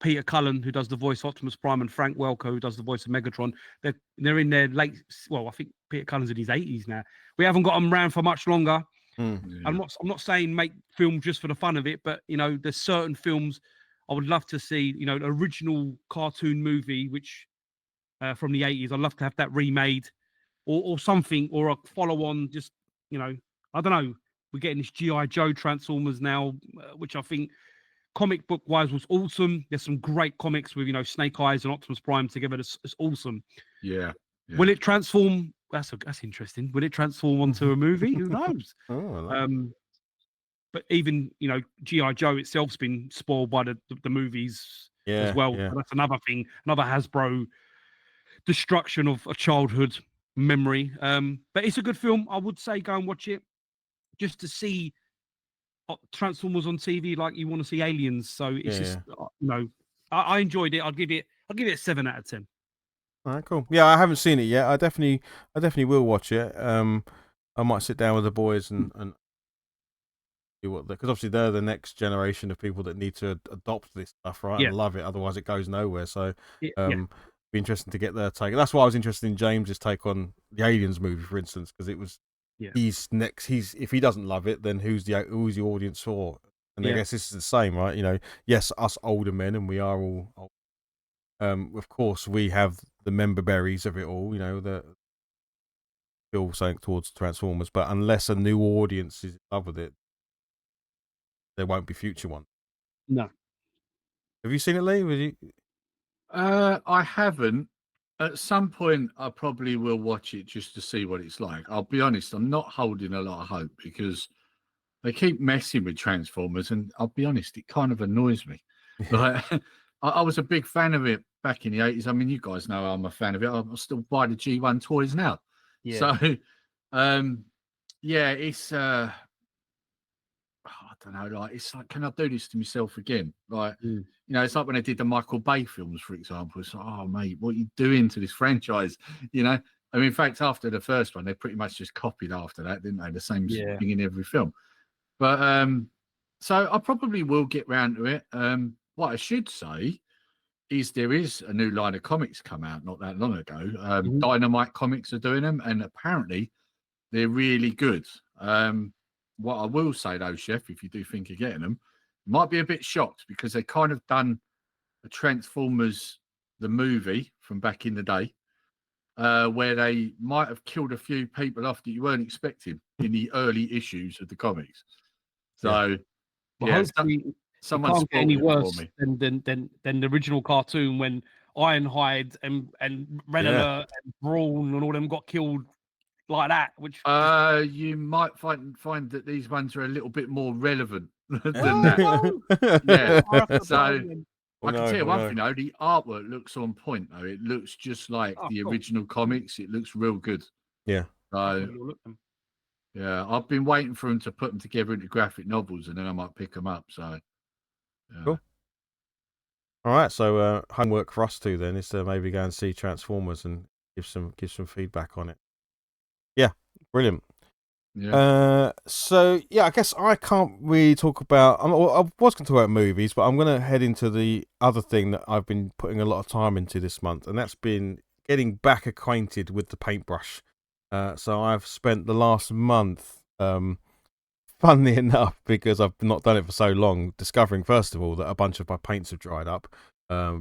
Peter Cullen, who does the voice of Optimus Prime, and Frank Welker, who does the voice of Megatron, they're in their late. Well, I think Peter Cullen's in his 80s now. We haven't got them around for much longer. I'm not saying make film just for the fun of it, but there's certain films I would love to see. The original cartoon movie, which from the 80s, I'd love to have that remade, or something, or a follow-on. Just I don't know. We're getting this G.I. Joe Transformers now, which I think comic book wise was awesome. There's some great comics with Snake Eyes and Optimus Prime together. It's awesome. Yeah. Will it transform? That's interesting. Will it transform onto a movie? Who knows? But even G.I. Joe itself's been spoiled by the movies as well. Yeah. So that's another thing, another Hasbro destruction of a childhood memory. But it's a good film. I would say go and watch it just to see Transformers on TV like you want to see Aliens. So it's I enjoyed it. I'll give it a 7 out of 10. All right, cool. Yeah, I haven't seen it yet. I definitely will watch it. I might sit down with the boys and do what, because obviously they're the next generation of people that need to adopt this stuff, right? And love it. Otherwise, it goes nowhere. So, be interesting to get their take. That's why I was interested in James's take on the Aliens movie, for instance, because it was he's next. If he doesn't love it, then who's the audience for? And I guess this is the same, right? Yes, us older men, and we are all old. Of course, we have the member berries of it all. feel something towards Transformers, but unless a new audience is in love with it, there won't be future ones. No. Have you seen it, Lee? I haven't. At some point, I probably will watch it just to see what it's like. I'll be honest, I'm not holding a lot of hope because they keep messing with Transformers, and I'll be honest, it kind of annoys me. Like, I was a big fan of it back in the 80s. I mean, you guys know I'm a fan of it. I still buy the G1 toys now. Yeah. So, yeah, it's I don't know, like it's like, can I do this to myself again? Like, you know, it's like when I did the Michael Bay films, for example. It's like, oh mate, what are you doing to this franchise? You know, I mean, in fact, after the first one, they pretty much just copied after that, didn't they? The same thing in every film. But so I probably will get round to it. What I should say is there is a new line of comics come out not that long ago. Dynamite Comics are doing them, and apparently they're really good. What I will say though, Chef, if you do think of getting them, you might be a bit shocked because they kind of done a Transformers the movie from back in the day, where they might have killed a few people off that you weren't expecting in the early issues of the comics. So, hopefully, someone can't get any worse for me. than the original cartoon when Ironhide and Red Alert and Brawn and all them got killed like that. Which you might find that these ones are a little bit more relevant than that. Yeah. So I can tell you one thing though, the artwork looks on point though. It looks just like the original comics. It looks real good. Yeah. So yeah, I've been waiting for them to put them together into graphic novels, and then I might pick them up. So cool. All right, so homework for us too then is to maybe go and see Transformers and give some feedback on it. Yeah, brilliant. Yeah. So yeah, I guess I can't really talk about. I was going to talk about movies, but I'm going to head into the other thing that I've been putting a lot of time into this month, and that's been getting back acquainted with the paintbrush. So I've spent the last month, funnily enough, because I've not done it for so long, discovering first of all that a bunch of my paints have dried up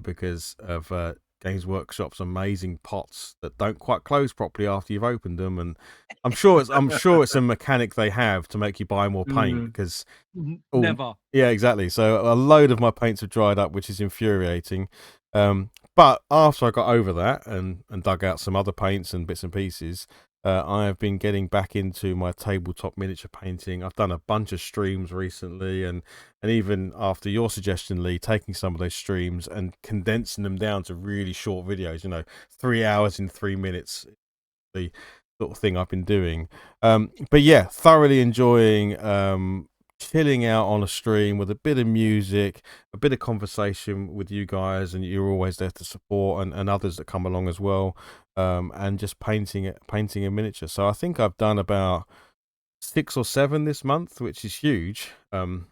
because of Games Workshop's amazing pots that don't quite close properly after you've opened them, and I'm sure it's a mechanic they have to make you buy more paint because never. Yeah, exactly. So a load of my paints have dried up, which is infuriating. But after I got over that and dug out some other paints and bits and pieces, I have been getting back into my tabletop miniature painting. I've done a bunch of streams recently, and even after your suggestion, Lee, taking some of those streams and condensing them down to really short videos, 3 hours in 3 minutes, the sort of thing I've been doing. But yeah, thoroughly enjoying chilling out on a stream with a bit of music, a bit of conversation with you guys, and you're always there to support, and others that come along as well, and just painting a miniature. So I think I've done about 6 or 7 this month, which is huge, given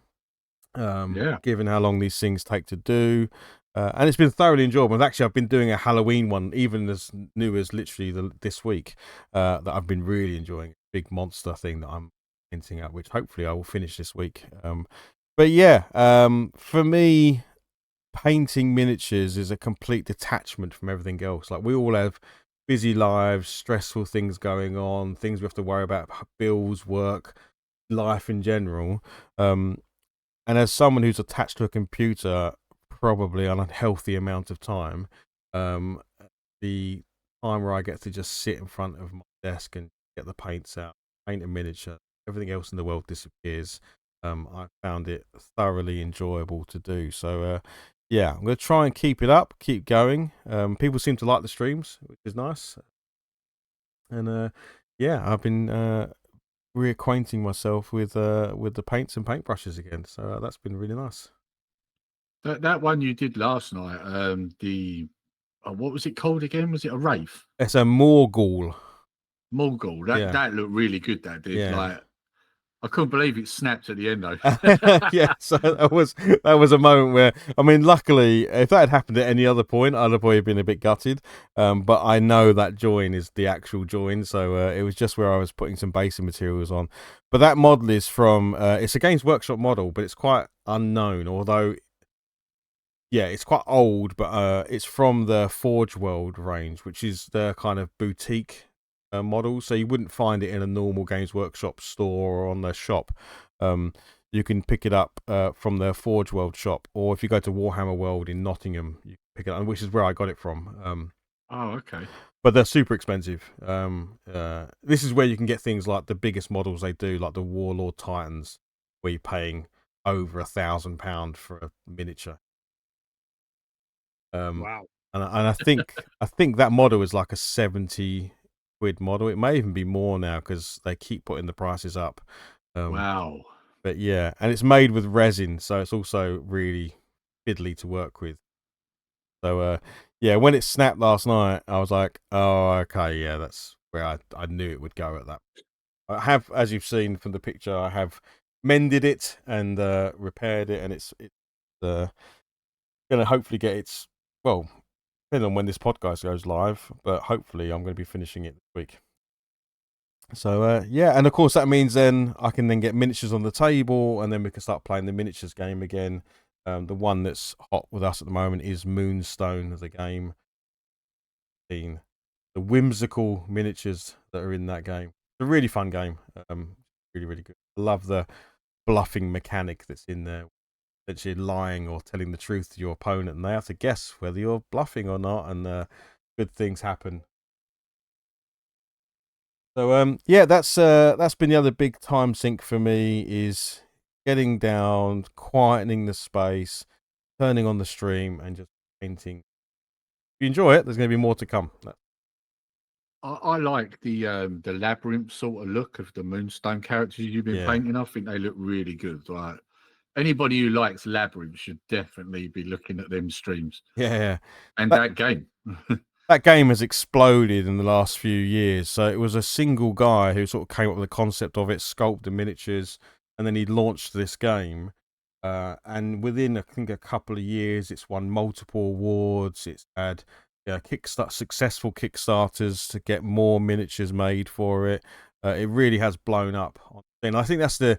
how long these things take to do. And it's been thoroughly enjoyable. Actually, I've been doing a Halloween one, even as new as literally this week, that I've been really enjoying. Big monster thing that I'm hinting at, which hopefully I will finish this week. But yeah, for me, painting miniatures is a complete detachment from everything else. Like, we all have busy lives, stressful things going on, things we have to worry about, bills, work, life in general. And as someone who's attached to a computer probably an unhealthy amount of time, the time where I get to just sit in front of my desk and get the paints out, paint a miniature, everything else in the world disappears. I found it thoroughly enjoyable to do. So yeah, I'm going to try and keep it up, keep going. People seem to like the streams, which is nice. And yeah, I've been reacquainting myself with the paints and paintbrushes again. So that's been really nice. That one you did last night, what was it called again? Was it a Wraith? It's a Morgul. That looked really good. That did. Yeah. Like, I couldn't believe it snapped at the end though. Yeah, so that was a moment where, I mean, luckily, if that had happened at any other point, I'd have probably been a bit gutted. But I know that join is the actual join, so it was just where I was putting some basic materials on. But that model is from it's a Games Workshop model, but it's quite unknown. Although, yeah, it's quite old, but it's from the Forge World range, which is the kind of boutique models, so you wouldn't find it in a normal Games Workshop store or on their shop. You can pick it up from their Forge World shop, or if you go to Warhammer World in Nottingham, you can pick it up, which is where I got it from. Oh, okay. But they're super expensive. This is where you can get things like the biggest models they do, like the Warlord Titans, where you're paying over £1,000 for a miniature. Wow. And I think that model is like a 70 quid model. It may even be more now because they keep putting the prices up. Wow. But yeah, and it's made with resin, so it's also really fiddly to work with. So yeah, when it snapped last night, I was like, oh, okay, yeah, that's where I knew it would go at that. I have, as you've seen from the picture, I have mended it and repaired it, and it's going to hopefully get its, well, depending on when this podcast goes live, but hopefully I'm going to be finishing it this week. So yeah, and of course that means then I can then get miniatures on the table, and then we can start playing the miniatures game again. The one that's hot with us at the moment is Moonstone, the game. The whimsical miniatures that are in that game. It's a really fun game. Really, really good. I love the bluffing mechanic that's in there. Essentially lying or telling the truth to your opponent, and they have to guess whether you're bluffing or not, and good things happen. So yeah, that's been the other big time sink for me, is getting down, quietening the space, turning on the stream, and just painting. If you enjoy it, there's going to be more to come. I like the labyrinth sort of look of the Moonstone characters you've been painting. I think they look really good. Like, anybody who likes labyrinth should definitely be looking at them streams. Yeah. And that game. That game has exploded in the last few years. So it was a single guy who sort of came up with the concept of it, sculpted the miniatures, and then he launched this game. And within, I think, a couple of years, it's won multiple awards. It's had successful Kickstarters to get more miniatures made for it. It really has blown up. And I think that's the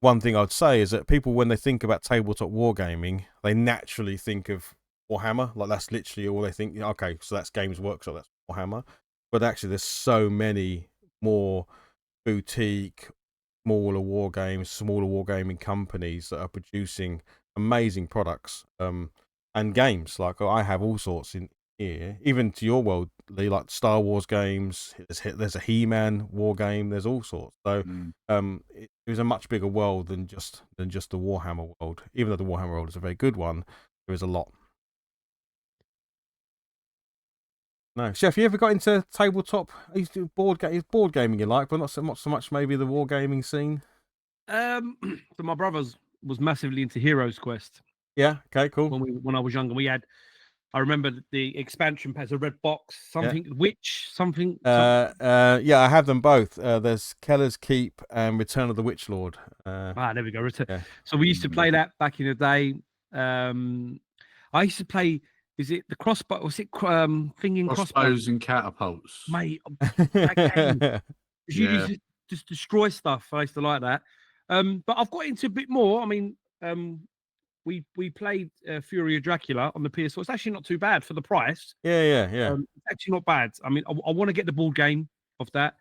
one thing I'd say, is that people, when they think about tabletop wargaming, they naturally think of Warhammer. Like, that's literally all they think. Okay, so that's Games Workshop, that's Warhammer. But actually, there's so many more boutique, smaller wargaming companies that are producing amazing products and games. Like, I have all sorts in here, even to your world, Lee, like Star Wars games. There's a He-Man war game. There's all sorts. So it was a much bigger world than just the Warhammer world. Even though the Warhammer world is a very good one, there is a lot. No, Chef, you ever got into tabletop? I used to do board gaming you like, but not so much maybe the wargaming scene. So my brother's was massively into Heroes Quest. Yeah. Okay. Cool. When I was younger, I remember the expansion packs, a red box, something. Yeah, I have them both. There's Keller's Keep and Return of the Witch Lord. There we go. Yeah. So we used to play that back in the day. I used to play. Is it the crossbow? Was it crossbows and catapults? Mate, that game. You used to just destroy stuff. I used to like that. But I've got into a bit more. I mean, we played Fury of Dracula on the PS4. It's actually not too bad for the price. Yeah. It's actually not bad. I mean, I want to get the board game of that,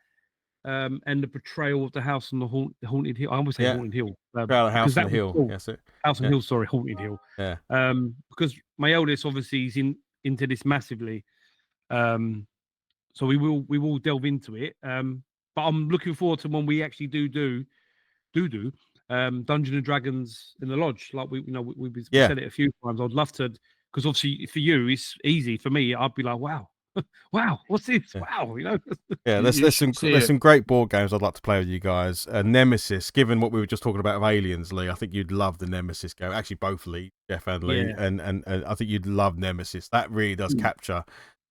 and the Betrayal of the House on the Haunted Hill. I almost say Haunted Hill. House on the Hill. Cool. Yes, House on Hill. Sorry, Haunted Hill. Yeah. Because my eldest obviously is into this massively. So we will delve into it. But I'm looking forward to when we actually do Dungeons and Dragons in the lodge. Like we said it a few times. I'd love to, because obviously for you it's easy. For me, I'd be like, wow, what's this? Yeah. Wow, Yeah, there's some great board games I'd like to play with you guys. Nemesis, given what we were just talking about of Aliens, Lee, I think you'd love the Nemesis game. Actually, both Lee, Jeff and Lee, and I think you'd love Nemesis. That really does capture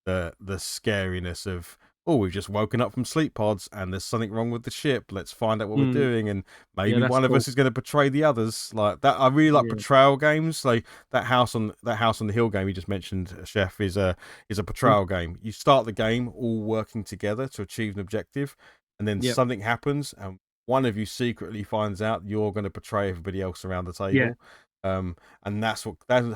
the scariness of, oh, we've just woken up from sleep pods and there's something wrong with the ship. Let's find out what we're doing, and maybe one of us is going to betray the others. Like that, I really like betrayal games. Like that house on the hill game you just mentioned, Chef, is a betrayal game. You start the game all working together to achieve an objective, and then something happens, and one of you secretly finds out you're going to betray everybody else around the table. And that's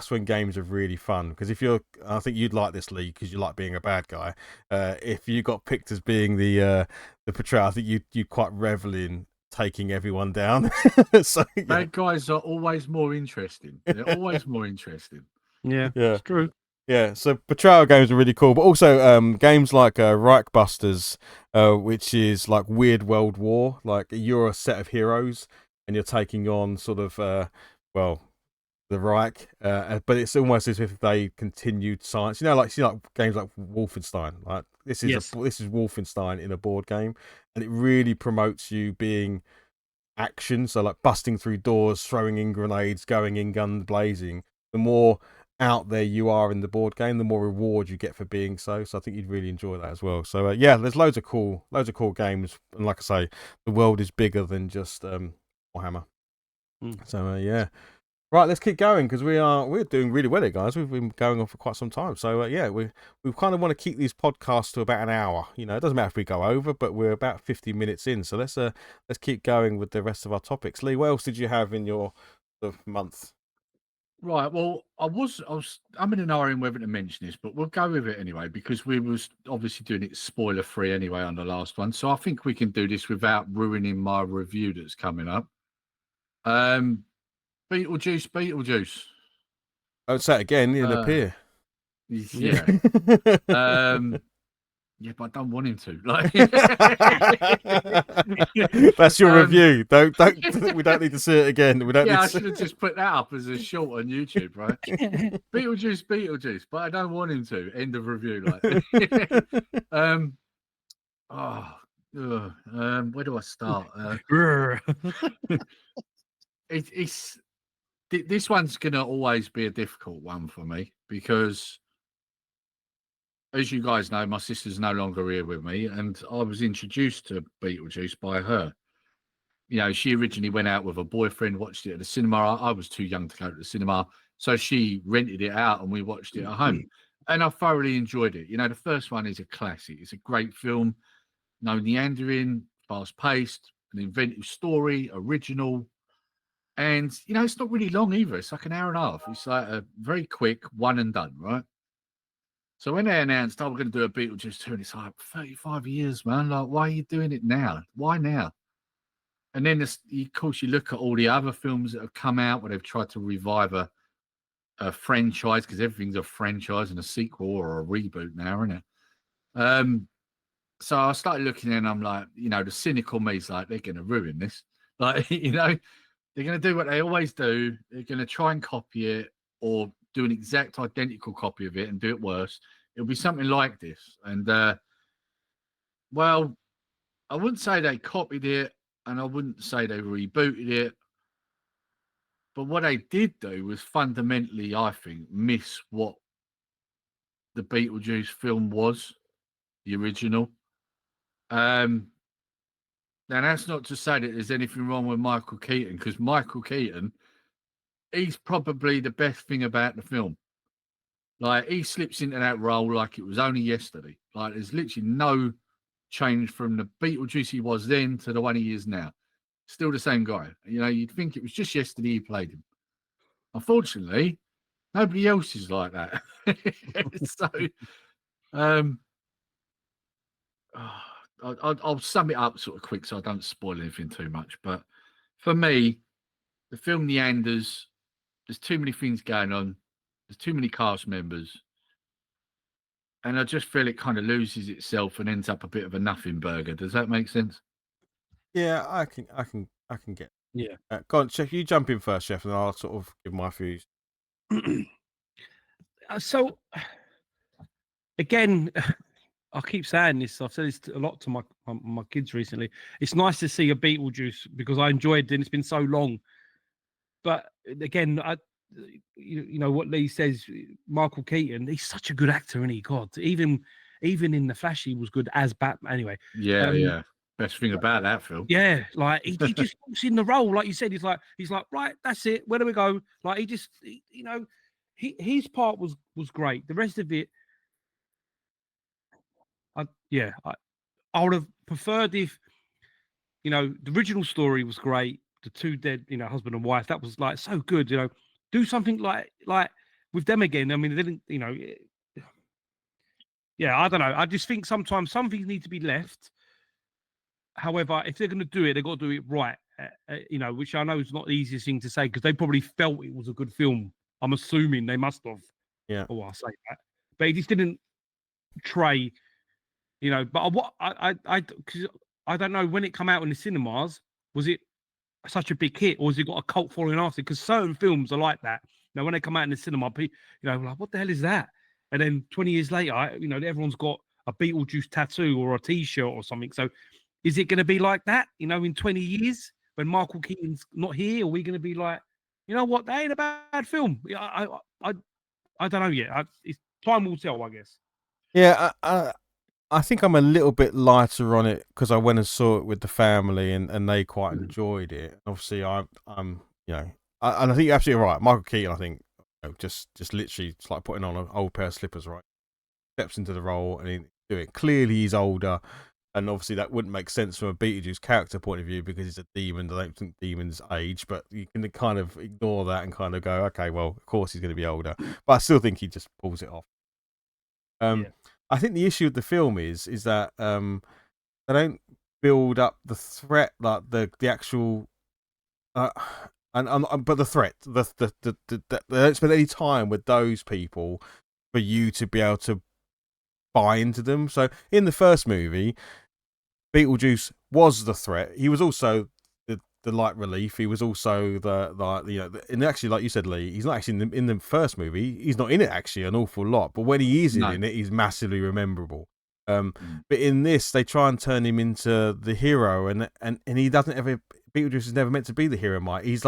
when games are really fun, because I think you'd like this, Lee, because you like being a bad guy. If you got picked as being the portrayal, I think you quite revel in taking everyone down. So bad guys are always more interesting. They're always more interesting. Yeah, it's true. Yeah, so portrayal games are really cool, but also games like Reich Busters, which is like weird World War. Like you're a set of heroes and you're taking on sort of the Reich, but it's almost as if they continued science. Like games like Wolfenstein. Like this is Wolfenstein in a board game, and it really promotes you being action. So like busting through doors, throwing in grenades, going in guns blazing. The more out there you are in the board game, the more reward you get for being so. So I think you'd really enjoy that as well. So there's loads of cool games, and like I say, the world is bigger than just Warhammer. So right, let's keep going, because we're doing really well here, guys. We've been going on for quite some time. So we kind of want to keep these podcasts to about an hour. It doesn't matter if we go over, but we're about 50 minutes in. So let's keep going with the rest of our topics. Lee, what else did you have in your month? Right. Well, I'm in an hurry whether to mention this, but we'll go with it anyway, because we was obviously doing it spoiler free anyway on the last one. So I think we can do this without ruining my review that's coming up. Beetlejuice. Oh, say it again. It'll appear. Yeah. Yeah, but I don't want him to. Like, that's your review. Don't. We don't need to see it again. We don't. Yeah, I should have just put that up as a short on YouTube, right? Beetlejuice, but I don't want him to. End of review. Like, where do I start? This one's gonna always be a difficult one for me, because, as you guys know, my sister's no longer here with me, and I was introduced to Beetlejuice by her. She originally went out with a boyfriend, watched it at the cinema. I was too young to go to the cinema, so she rented it out and we watched it at home. And I thoroughly enjoyed it. The first one is a classic. It's a great film. No meandering, fast-paced, an inventive story, original. And, it's not really long either. It's like an hour and a half. It's like a very quick one and done, right? So when they announced, we're going to do a Beetlejuice 2, and it's like 35 years, man. Like, why are you doing it now? Why now? And then, of course, you look at all the other films that have come out where they've tried to revive a franchise, because everything's a franchise and a sequel or a reboot now, isn't it? So I started looking and I'm like, the cynical me's like, they're going to ruin this. Like, they're going to do what they always do. They're going to try and copy it, or do an exact identical copy of it and do it worse. It'll be something like this. And, well, I wouldn't say they copied it, and I wouldn't say they rebooted it. But what they did do was fundamentally, I think, miss what the Beetlejuice film was, the original. Now, that's not to say that there's anything wrong with Michael Keaton, because Michael Keaton, he's probably the best thing about the film. Like, he slips into that role like it was only yesterday. Like, there's literally no change from the Beetlejuice he was then to the one he is now. Still the same guy. You'd think it was just yesterday he played him. Unfortunately, nobody else is like that. So, I'll sum it up sort of quick so I don't spoil anything too much. But for me, the film meanders. There's too many things going on. There's too many cast members. And I just feel it kind of loses itself and ends up a bit of a nothing burger. Does that make sense? Yeah, I can get. Yeah. Go on, Chef. You jump in first, Chef, and I'll sort of give my views. So, again, I keep saying this. I've said this a lot to my kids recently. It's nice to see a Beetlejuice, because I enjoyed it, and it's been so long. But again, you know what Lee says, Michael Keaton, he's such a good actor, isn't he? God, even in The Flash, he was good as Batman. Anyway, yeah. Best thing about that film. Yeah, like he just walks in the role, like you said. He's like, right, that's it. Where do we go? Like his part was great. The rest of it, I would have preferred if, the original story was great. The two dead, husband and wife, that was like so good. do something like with them again. I mean, they didn't, you know. Yeah, I don't know. I just think sometimes some things need to be left. However, if they're going to do it, they've got to do it right. You know, which I know is not the easiest thing to say because they probably felt it was a good film. I'm assuming they must have. Yeah. Oh, I say that, but he just didn't try. You know, but because I don't know when it come out in the cinemas, was it such a big hit or has it got a cult following after? Because certain films are like that. You know, when they come out in the cinema, you know, like what the hell is that? And then 20 years later, you know, everyone's got a Beetlejuice tattoo or a T-shirt or something. So, is it going to be like that? You know, in 20 years when Michael Keaton's not here, are we going to be like, you know what, that ain't a bad film? I don't know yet. It's time will tell, I guess. Yeah, I think I'm a little bit lighter on it because I went and saw it with the family and they quite enjoyed it. Obviously, I'm you know, and I think you're absolutely right. Michael Keaton, I think, you know, just literally it's like putting on an old pair of slippers, right? Steps into the role and he do it. Clearly, he's older, and obviously that wouldn't make sense from a Beetlejuice character point of view because he's a demon. I don't think demons age, but you can kind of ignore that and kind of go, okay, well, of course he's going to be older, but I still think he just pulls it off. Yeah. I think the issue with the film is that they don't build up the threat, like the actual, but the threat, they don't spend any time with those people for you to be able to buy into them. So in the first movie, Beetlejuice was the threat. He was also the light relief. He was also the you know, and actually, like you said, Lee, he's not actually in the first movie. He's not in it actually an awful lot, but when he is in it, he's massively memorable. But in this, they try and turn him into the hero, and he doesn't ever. Beetlejuice is never meant to be the hero, Mike. He's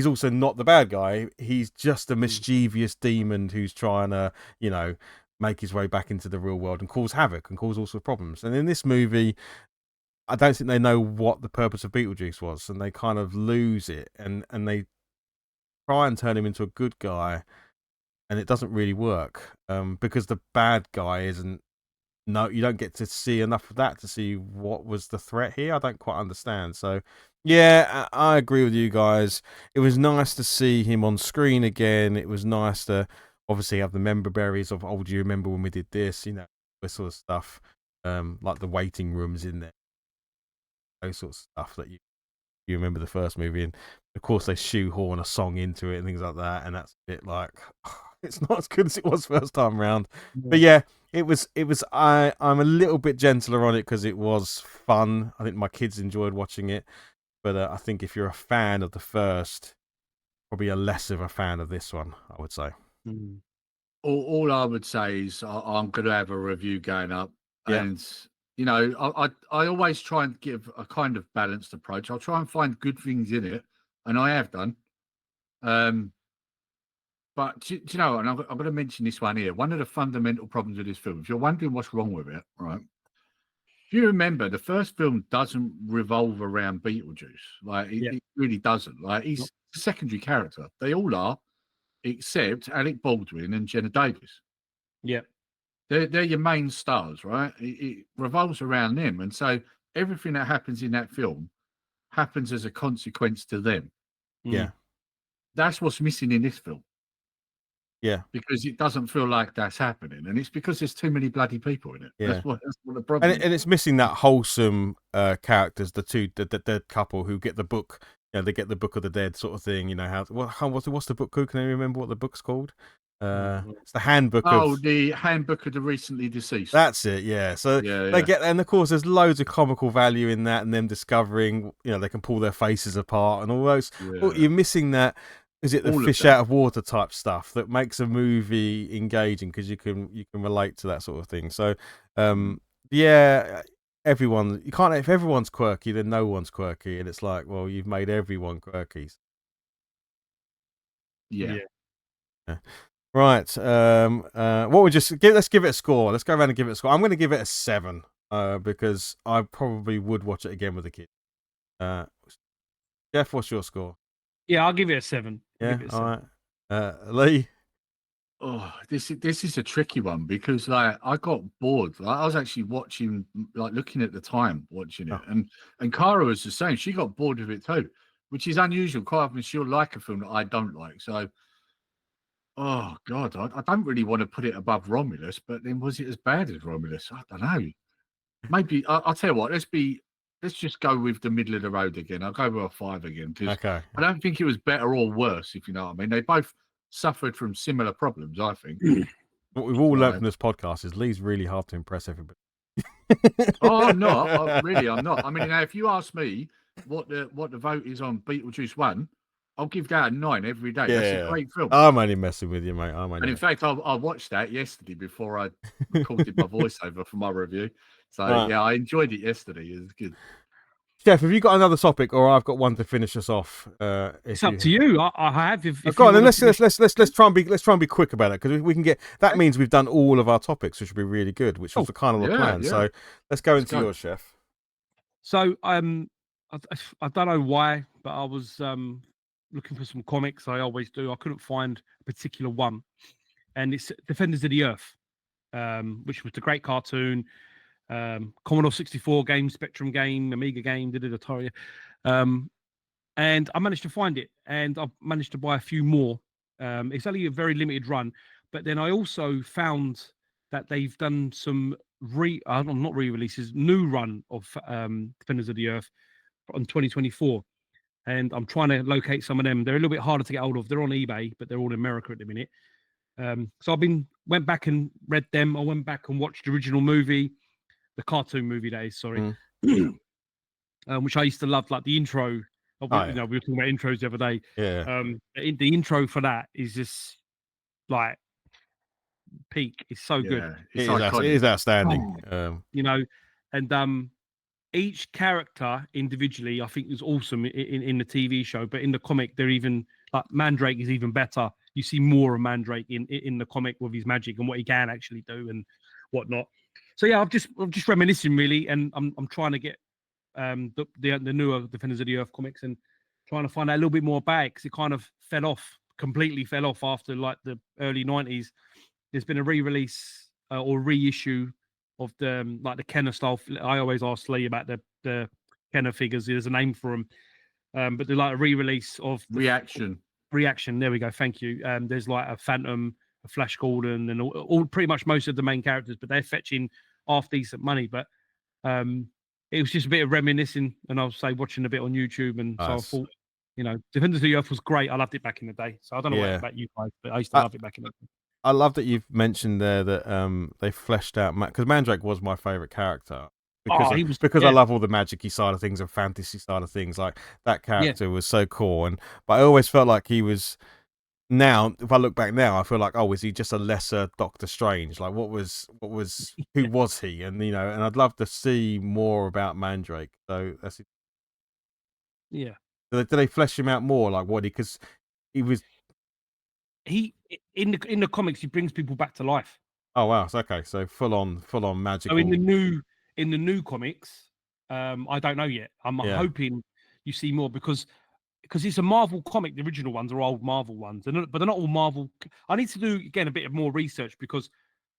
also not the bad guy. He's just a mischievous demon who's trying to, you know, make his way back into the real world and cause havoc and cause all sorts of problems. And in this movie, I don't think they know what the purpose of Beetlejuice was, and they kind of lose it, and they try and turn him into a good guy, and it doesn't really work because the bad guy isn't. No, you don't get to see enough of that to see what was the threat here. I don't quite understand. So, yeah, I agree with you guys. It was nice to see him on screen again. It was nice to obviously have the member berries of, oh, do you remember when we did this? You know, this sort of stuff, like the waiting rooms in there. Those sorts of stuff that you remember the first movie, and of course they shoehorn a song into it and things like that, and that's a bit like it's not as good as it was first time round. But yeah, it was. I'm a little bit gentler on it because it was fun. I think my kids enjoyed watching it, but I think if you're a fan of the first, probably a less of a fan of this one, I would say. All I would say is I'm going to have a review going up, and you know, I always try and give a kind of balanced approach. I'll try and find good things in it, and I have done. But do you know, and I'm going to mention this one here. One of the fundamental problems with this film, if you're wondering what's wrong with it, right? If you remember, the first film doesn't revolve around Beetlejuice. Like, it really doesn't. Like, he's a secondary character. They all are, except Alec Baldwin and Jenna Davis. Yeah. They're your main stars, right? It revolves around them. And so everything that happens in that film happens as a consequence to them. Yeah. That's what's missing in this film. Yeah. Because it doesn't feel like that's happening. And it's because there's too many bloody people in it. Yeah. That's what the problem is. And it's missing that wholesome characters, the dead couple who get the book. You know, they get the Book of the Dead sort of thing. You know, what's the book called? Can you remember what the book's called? It's the handbook. The handbook of the recently deceased. That's it. Yeah. So they get, and of course, there's loads of comical value in that, and them discovering, you know, they can pull their faces apart and all those. Well, you're missing that. Is it the all fish out of water type stuff that makes a movie engaging because you can relate to that sort of thing? So, yeah. Everyone, you can't. If everyone's quirky, then no one's quirky, and it's like, well, you've made everyone quirky. Yeah. Right. What would let's give it a score. Let's go around and give it a score. I'm going to give it a 7 because I probably would watch it again with the kid. Jeff, what's your score? Yeah, I'll give it a 7. Yeah. All right. Lee. Oh, this is a tricky one because like I got bored. Like, I was actually watching, like looking at the time watching it, and Cara was the same. She got bored of it too. which is unusual. Quite often she'll like a film that I don't like. So, oh God, I don't really want to put it above Romulus, but then was it as bad as Romulus? I don't know. Maybe I'll tell you what. Let's just go with the middle of the road again. I'll go with a 5 again because Okay. I don't think it was better or worse. If you know what I mean, they both suffered from similar problems. I think. What we've all learned from this podcast is Lee's really hard to impress everybody. Oh, I'm not. I'm not. I mean, if you ask me what the vote is on Beetlejuice 1, I'll give that a 9 every day. Yeah, That's a great film. I'm only messing with you, mate. And in fact, I watched that yesterday before I recorded my voiceover for my review. So yeah, I enjoyed it yesterday. It was good. Jeff, have you got another topic, or I've got one to finish us off? It's up to you. I have. If go on, then let's try and be quick about it, because we can get that means we've done all of our topics, which would be really good, which was the kind of the plan. Yeah. So let's go into yours, Chef. So I don't know why, but I was looking for some comics. I always do. I couldn't find a particular one, and it's Defenders of the Earth, which was the great cartoon. Commodore 64 game, Spectrum game, Amiga game, did it Atari, and I managed to find it, and I've managed to buy a few more. It's only a very limited run, but then I also found that they've done some not re-releases, new run of Defenders of the Earth on 2024, and I'm trying to locate some of them. They're a little bit harder to get hold of. They're on eBay, but they're all in America at the minute. So went back and read them. I went back and watched the original movie. The cartoon movie, that is, sorry, which I used to love, like the intro. We were talking about intros the other day. Yeah. The intro for that is just like peak. It's so good. It is outstanding. And each character individually, I think, is awesome in the TV show. But in the comic, they're even like Mandrake is even better. You see more of Mandrake in the comic with his magic and what he can actually do and whatnot. So yeah, I'm just reminiscing really, and I'm trying to get the newer Defenders of the Earth comics and trying to find out a little bit more about it, because it kind of completely fell off after like the early 90s. There's been a re-release or reissue of the like the Kenner style. I always ask Lee about the Kenner figures. There's a name for them, but they're like a re-release of Reaction. There we go. Thank you. There's like a Phantom, a Flash Gordon, and all pretty much most of the main characters, but they're fetching half decent money. But it was just a bit of reminiscing, and I'll say watching a bit on YouTube, and so I thought, Defenders of the Earth was great. I loved it back in the day. So I don't know what about you guys, but I used to love it back in the day. I love that you've mentioned there that they fleshed out because Mandrake was my favorite character. Because I love all the magic-y side of things and fantasy side of things. Like that character was so cool, but I always felt like he was. Now, if I look back now, I feel like, is he just a lesser Doctor Strange? Like, who was he? And and I'd love to see more about Mandrake. So that's it. Yeah. Do they flesh him out more? Like because he was. In the comics, he brings people back to life. Oh wow! So, okay, so full on magical. So in the new comics, I don't know yet. I'm hoping you see more because it's a Marvel comic. The original ones are old Marvel ones, but they're not all Marvel. I need to do again a bit of more research because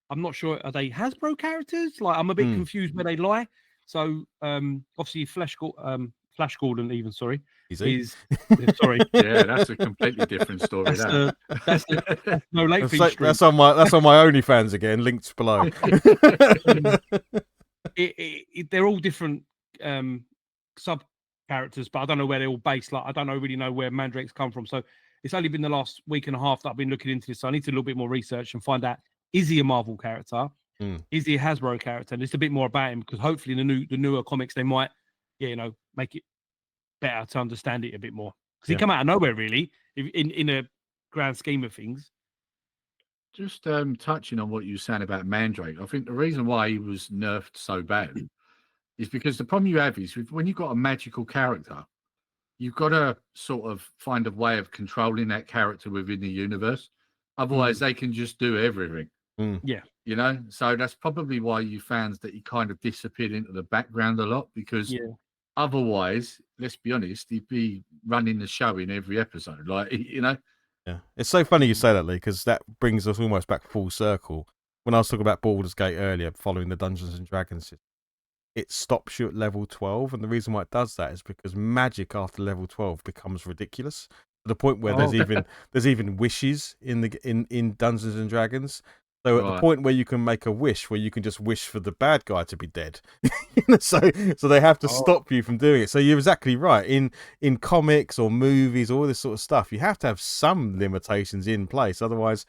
I'm not sure, are they Hasbro characters? Like I'm a bit confused where they lie. So obviously Flash Gordon, even sorry, is sorry. Yeah, that's a completely different story. That's no late fee stream. That's on my OnlyFans again. Links below. They're all different sub characters, but I don't know where they're all based. Like I don't really know where Mandrake's come from. So it's only been the last week and a half that I've been looking into this. So I need to do a little bit more research and find out, is he a Marvel character? Is he a Hasbro character? And it's a bit more about him, because hopefully in the newer comics they might, make it better to understand it a bit more. Because he come out of nowhere really, in a grand scheme of things. Just touching on what you were saying about Mandrake, I think the reason why he was nerfed so bad is because the problem you have is when you've got a magical character, you've got to sort of find a way of controlling that character within the universe. Otherwise, they can just do everything. Yeah. So that's probably why you found that he kind of disappeared into the background a lot, because otherwise, let's be honest, he'd be running the show in every episode. Like, Yeah. It's so funny you say that, Lee, because that brings us almost back full circle. When I was talking about Baldur's Gate earlier, following the Dungeons and Dragons system, it stops you at level 12, and the reason why it does that is because magic after level 12 becomes ridiculous to the point where Oh. there's even wishes in Dungeons and Dragons. So at the Right. point where you can make a wish, where you can just wish for the bad guy to be dead, so they have to stop you from doing it. So you're exactly right. In comics or movies, all this sort of stuff, you have to have some limitations in place. Otherwise,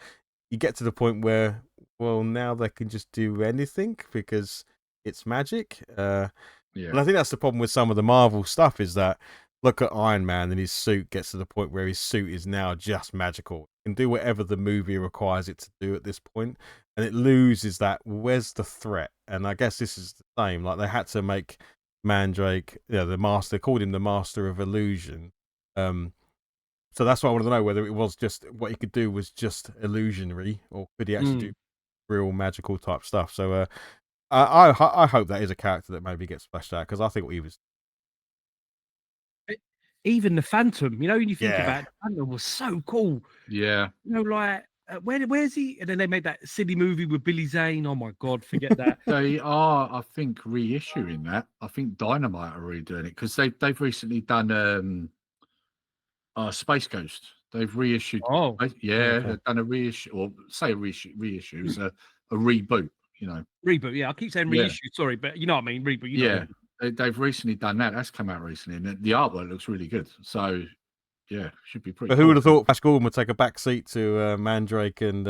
you get to the point where, well, now they can just do anything because it's magic. And I think that's the problem with some of the Marvel stuff is that look at Iron Man and his suit gets to the point where his suit is now just magical. It can do whatever the movie requires it to do at this point, and it loses that. Where's the threat? And I guess this is the same. Like they had to make Mandrake, the master. They called him the Master of Illusion. So that's why I wanted to know whether it was just what he could do was just illusionary, or could he actually do real magical type stuff. So I hope that is a character that maybe gets splashed out, because I think he was. Even the Phantom, when you think Yeah. about it, the Phantom was so cool. Yeah. Like where's he? And then they made that silly movie with Billy Zane. Oh my God, forget that. They are, I think, reissuing that. I think Dynamite are redoing it because they've recently done Space Ghost. They've reissued. Oh, Yeah, okay. they've done a reissue, or say a reissue. It's a reboot. Reboot. Yeah, I keep saying Yeah. reissue. Sorry, but you know what I mean. Reboot. Yeah, they've recently done that. That's come out recently, and the artwork looks really good. So, yeah, should be pretty. But who would have thought Flash Gordon would take a back seat to Mandrake and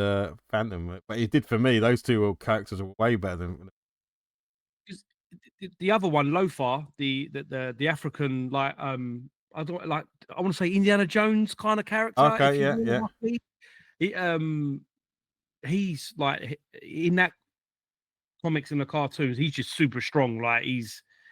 Phantom? But he did for me. Those two characters are way better than. The other one, Lothar, the African, like I want to say Indiana Jones kind of character. Okay, yeah. He's like in that comics and the cartoons, he's just super strong. Like he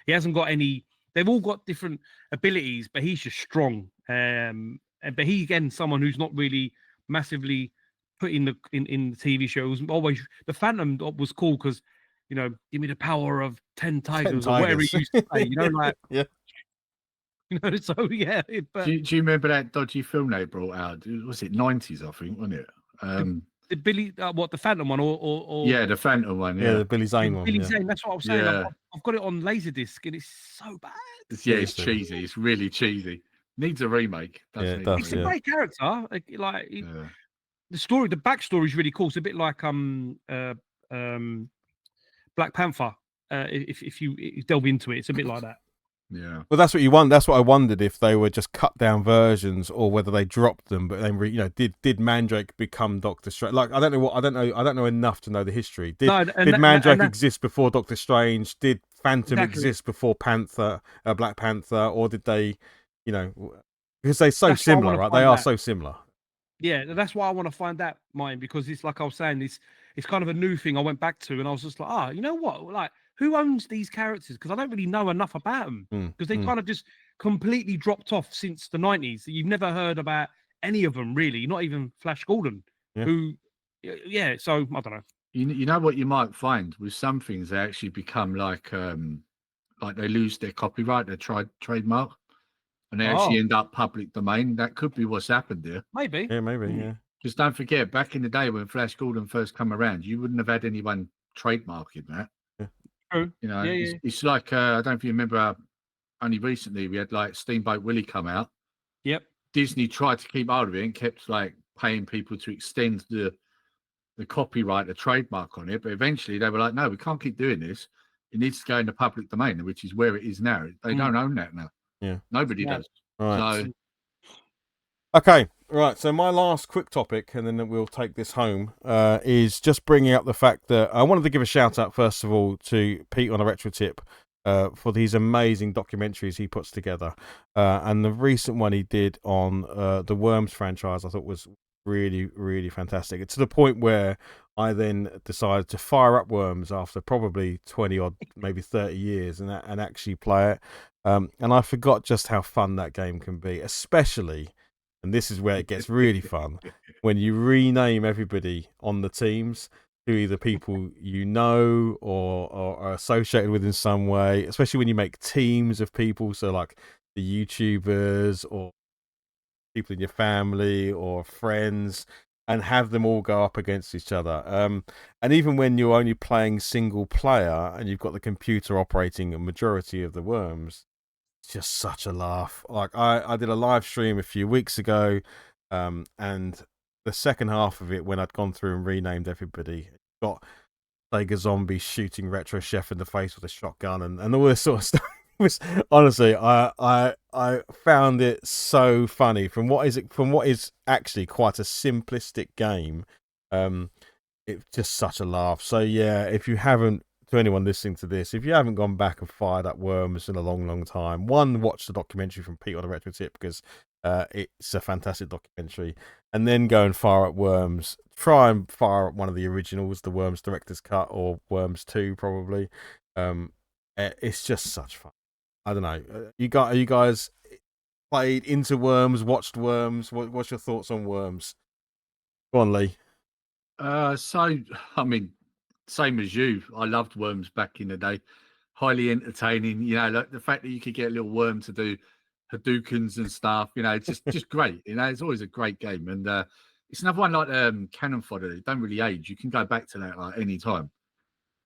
hasn't got any. They've all got different abilities, but he's just strong. But he again, someone who's not really massively put in the TV shows. Always the Phantom was cool because, give me the power of 10 tigers or whatever he used to say. Like yeah. So yeah. But do you remember that dodgy film they brought out? Was it 90s? I think, wasn't it? The Billy, the Phantom one, or yeah, the Phantom one. Yeah, the Billy Zane one. Billy Zane. That's what I was saying. Yeah. I've got it on Laserdisc, and it's so bad. Yeah, it's cheesy. It's really cheesy. Needs a remake. It does. It's a great character. The story, the backstory is really cool. It's a bit like Black Panther. If you delve into it, it's a bit like that. Yeah. Well, that's what you want. That's what I wondered, if they were just cut down versions or whether they dropped them. But then, did Mandrake become Doctor Strange? Like, I don't know enough to know the history. Did Mandrake exist before Doctor Strange? Did Phantom exist before Black Panther, or did they, because they're so similar, right? They are so similar. Yeah, that's why I want to find out, mine, because it's like I was saying, it's kind of a new thing I went back to, and I was just like, you know what, like, who owns these characters? Because I don't really know enough about them, because they kind of just completely dropped off since the 90s. You've never heard about any of them, really, not even Flash Gordon, so I don't know. You know what you might find with some things, they actually become like they lose their copyright, their trademark, and they actually end up public domain. That could be what's happened there. Maybe. Yeah, maybe. Yeah. Just don't forget, back in the day when Flash Gordon first come around, you wouldn't have had anyone trademarking that. True. It's like I don't know if you remember. Only recently we had like Steamboat Willie come out. Yep. Disney tried to keep hold of it and kept like paying people to extend the copyright, the trademark on it, but eventually they were like, no, we can't keep doing this. It needs to go in the public domain, which is where it is now. They don't own that now. Yeah. Nobody does. Right. So, okay, right. So my last quick topic, and then we'll take this home, is just bringing up the fact that I wanted to give a shout out, first of all, to Pete on a retro tip for these amazing documentaries he puts together. And the recent one he did on the Worms franchise, I thought was really, really fantastic. It's to the point where I then decided to fire up Worms after probably 20 odd, maybe 30 years and actually play it. And I forgot just how fun that game can be, especially, and this is where it gets really fun, when you rename everybody on the teams to either people you know or are associated with in some way, especially when you make teams of people. So like the YouTubers or people in your family or friends, and have them all go up against each other. And even when you're only playing single player and you've got the computer operating a majority of the worms, it's just such a laugh. Like I did a live stream a few weeks ago, and the second half of it, when I'd gone through and renamed everybody, got Sega Zombie shooting Retro Chef in the face with a shotgun and all this sort of stuff. It was, honestly, I found it so funny from what is actually quite a simplistic game. It's just such a laugh. So yeah, if you haven't, to anyone listening to this, if you haven't gone back and fired up Worms in a long time, one, watch the documentary from Pete on the Retro Tip, because it's a fantastic documentary, and then go and fire up Worms. Try and fire up one of the originals, the Worms Director's Cut or Worms 2 probably. It's just such fun. I don't know. You guys played into Worms, watched Worms? What's your thoughts on Worms? Go on, Lee. So I mean, same as you. I loved Worms back in the day. Highly entertaining. You know, like the fact that you could get a little worm to do Hadoukens and stuff. You know, it's just great. You know, it's always a great game, and it's another one like Cannon Fodder. It don't really age. You can go back to that like any time.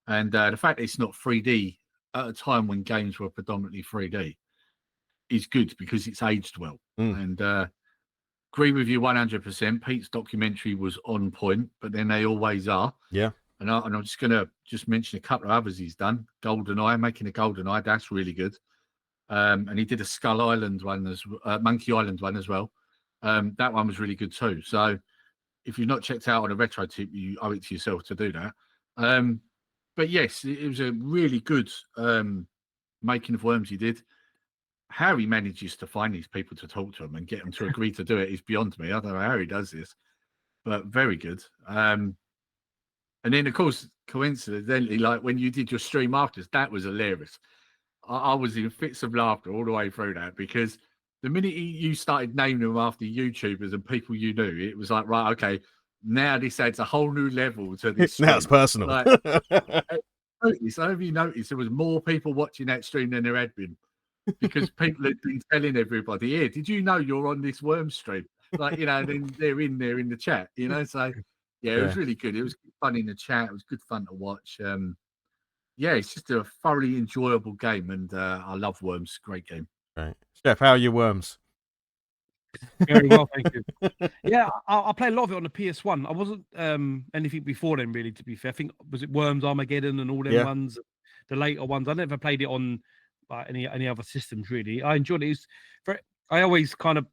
And the fact that it's not 3D at a time when games were predominantly 3D is good because it's aged well. And agree with you 100%. Pete's documentary was on point, but then they always are. Yeah. And I'm just going to mention a couple of others he's done. GoldenEye, making a GoldenEye, that's really good. And he did a Skull Island one, Monkey Island one as well. That one was really good too. So if you've not checked out on a Retro Tip, you owe it to yourself to do that. But yes, it was a really good making of Worms he did. How he manages to find these people to talk to them and get them to agree to do it is beyond me. I don't know how he does this, but very good. And then, of course, coincidentally, like when you did your stream after, that was hilarious. I was in fits of laughter all the way through that, because the minute you started naming them after YouTubers and people you knew, it was like, right, okay, now this adds a whole new level to this stream. Now it's personal. Like, so have you noticed there was more people watching that stream than there had been? Because people had been telling everybody, "Yeah, did you know you're on this Worm stream?" Like, you know, and then they're in there in the chat, you know. So yeah, it was really good. It was fun in the chat. It was good fun to watch. Yeah, it's just a thoroughly enjoyable game, and I love Worms. Great game. Right, Chef, how are your Worms? Very well, thank you. Yeah, I played a lot of it on the PS1. I wasn't anything before then, really. To be fair, I think was it Worms Armageddon and all them ones, the later ones. I never played it on any other systems really. I enjoyed it. I always kind of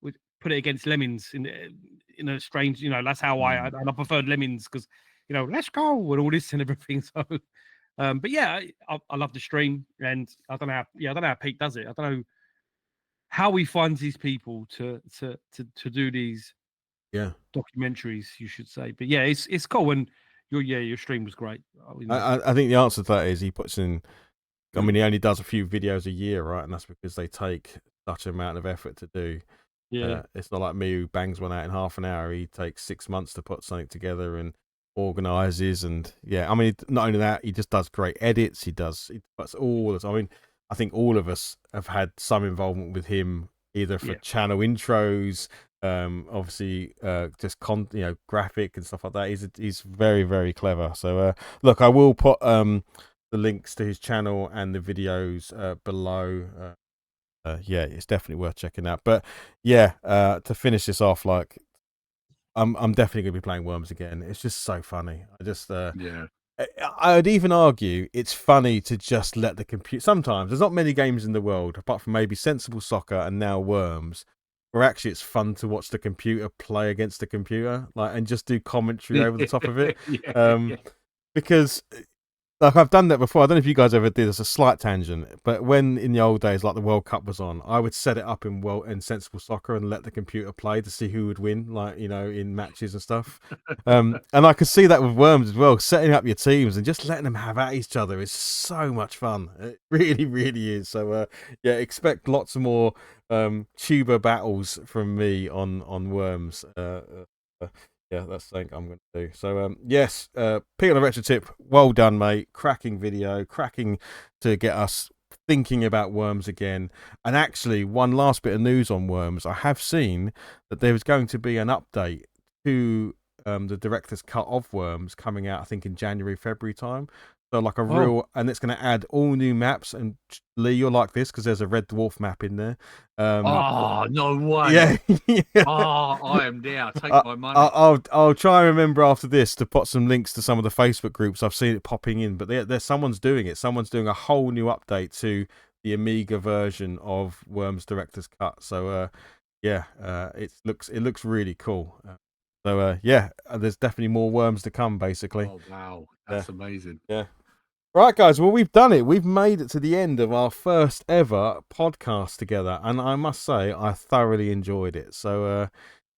would put it against Lemmings in a strange, you know. That's how I preferred Lemmings because, you know, let's go and all this and everything. So, but yeah, I love the stream, and I don't know how Pete does it. I don't know how he finds these people to do these documentaries, you should say. But yeah, it's cool. And your stream was great. I think the answer to that is he puts in. I mean, he only does a few videos a year, right? And that's because they take such an amount of effort to do. Yeah, it's not like me who bangs one out in half an hour. He takes 6 months to put something together and organizes. And yeah, I mean, not only that, he just does great edits. He puts all this. I mean, I think all of us have had some involvement with him, either for channel intros, obviously, just graphic and stuff like that. He's very, very clever. So look, I will put the links to his channel and the videos below. Yeah, it's definitely worth checking out. But yeah, to finish this off, like I'm definitely gonna be playing Worms again. It's just so funny. I would even argue it's funny to just let the computer. Sometimes there's not many games in the world, apart from maybe Sensible Soccer and now Worms, where actually it's fun to watch the computer play against the computer, like, and just do commentary over the top of it. Because like I've done that before. I don't know if you guys ever did. It's a slight tangent, but when in the old days, like the World Cup was on, I would set it up in Sensible Soccer and let the computer play to see who would win, like, you know, in matches and stuff. And I could see that with Worms as well. Setting up your teams and just letting them have at each other is so much fun. It really, really is. So yeah, expect lots more tuber battles from me on Worms. Yeah, that's something I'm going to do. So, yes, Pete on the Retro Tip, well done, mate. Cracking video, cracking to get us thinking about Worms again. And actually, one last bit of news on Worms. I have seen that there is going to be an update to the director's cut of Worms coming out, I think, in January, February time. So like a real, and it's going to add all new maps. And Lee, you'll like this because there's a Red Dwarf map in there. Oh, no way! Yeah, yeah. Oh, I am there. Take my money. I'll try and remember after this to put some links to some of the Facebook groups. I've seen it popping in, but there's someone's doing it. Someone's doing a whole new update to the Amiga version of Worms Director's Cut. So it looks really cool. There's definitely more Worms to come, basically. Oh wow, that's amazing. Yeah. Right, guys, well, we've done it. We've made it to the end of our first ever podcast together, and I must say I thoroughly enjoyed it. So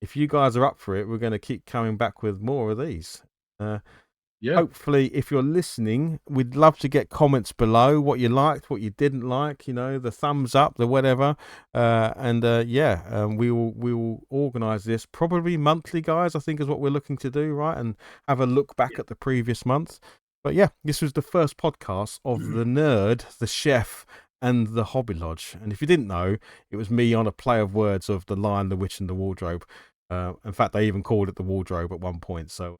if you guys are up for it, we're going to keep coming back with more of these. Hopefully, if you're listening, we'd love to get comments below, what you liked, what you didn't like, the thumbs up, the whatever. We will organise this probably monthly, guys, I think is what we're looking to do, right? And have a look back at the previous month. But yeah, this was the first podcast of the Nerd, the Chef, and the Hobby Lodge. And if you didn't know, it was me on a play of words of the Lion, the Witch, and the Wardrobe. In fact, they even called it the Wardrobe at one point. So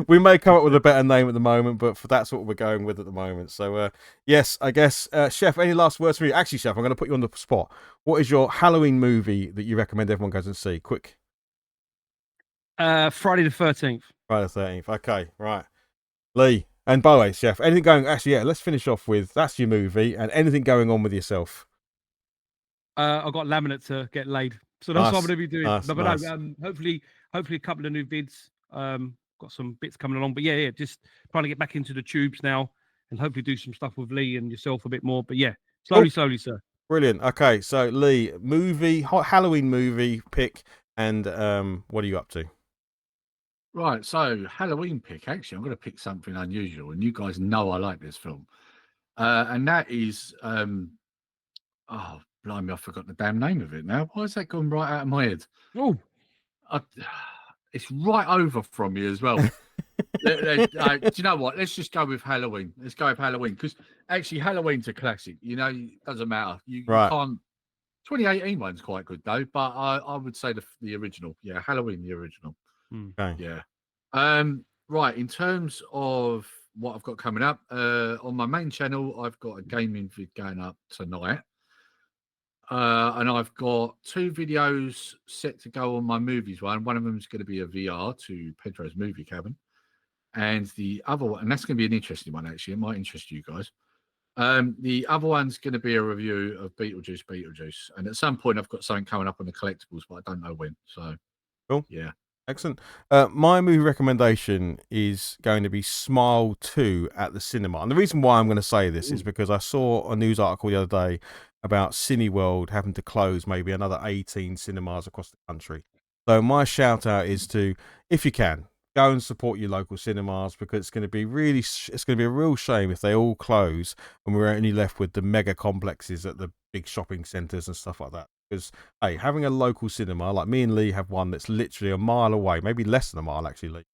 we may come up with a better name at the moment, but that's what we're going with at the moment. So yes, I guess, Chef, any last words from you? Actually, Chef, I'm going to put you on the spot. What is your Halloween movie that you recommend everyone goes and see? Quick. Friday the 13th. Friday the 13th. Okay, right. Lee, and by the way, Chef, anything going... Actually, yeah, let's finish off with, that's your movie, and anything going on with yourself? I've got laminate to get laid. So that's what I'm going to be doing. Nice. Hopefully a couple of new vids. Got some bits coming along. But yeah, just trying to get back into the tubes now and hopefully do some stuff with Lee and yourself a bit more. But yeah, slowly, sir. Brilliant. Okay, so Lee, Halloween movie pick, and what are you up to? Right, so Halloween pick. Actually, I'm going to pick something unusual, and you guys know I like this film, and that is oh blimey, I forgot the damn name of it now. Why has that gone right out of my head? Oh, it's right over from me as well. Do you know what? Let's just go with Halloween. Let's go with Halloween because actually Halloween's a classic. It doesn't matter. You can't. 2018 one's quite good though, but I would say the original. Yeah, Halloween, the original. Okay. Yeah. Right. In terms of what I've got coming up on my main channel, I've got a gaming vid going up tonight, and I've got 2 videos set to go on my movies one. One of them is going to be a VR to Pedro's Movie Cabin, and the other one, and that's going to be an interesting one actually. It might interest you guys. The other one's going to be a review of Beatlejuice, and at some point I've got something coming up on the collectibles, but I don't know when. So cool. Yeah. Excellent. My movie recommendation is going to be Smile 2 at the cinema. And the reason why I'm going to say this is because I saw a news article the other day about Cineworld having to close maybe another 18 cinemas across the country. So my shout out is to, if you can, go and support your local cinemas, because it's going to be a real shame if they all close and we're only left with the mega complexes at the big shopping centres and stuff like that. Because, hey, having a local cinema, like me and Lee have one that's literally a mile away, maybe less than a mile, actually, Lee.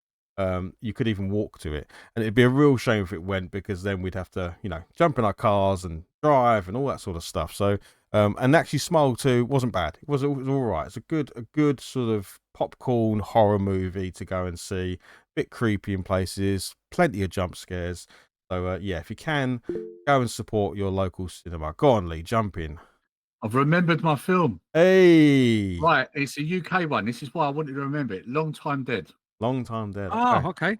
You could even walk to it. And it'd be a real shame if it went, because then we'd have to, jump in our cars and drive and all that sort of stuff. So, and actually Smile 2 wasn't bad. It was all right. It's a good sort of popcorn horror movie to go and see. A bit creepy in places, plenty of jump scares. So, if you can, go and support your local cinema. Go on, Lee, jump in. I've remembered my film. Hey! Right, it's a UK one. This is why I wanted to remember it. Long Time Dead. Long Time Dead. Oh, okay.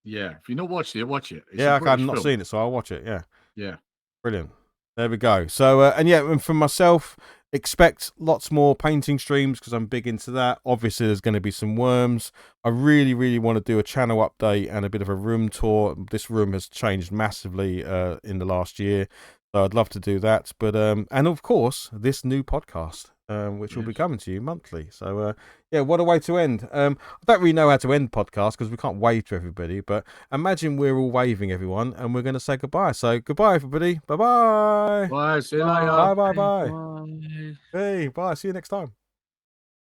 Yeah, if you've not watched it, watch it. It's I've not seen it, so I'll watch it. Yeah. Yeah. Brilliant. There we go. So, and from myself, expect lots more painting streams, because I'm big into that. Obviously, there's going to be some Worms. I really, really want to do a channel update and a bit of a room tour. This room has changed massively in the last year. So I'd love to do that. But and of course, this new podcast, which will be coming to you monthly. So what a way to end. I don't really know how to end podcasts because we can't wave to everybody. But imagine we're all waving, everyone, and we're going to say goodbye. So goodbye, everybody. Bye-bye. Bye. See you later. Bye. Bye. Hey, bye. See you next time.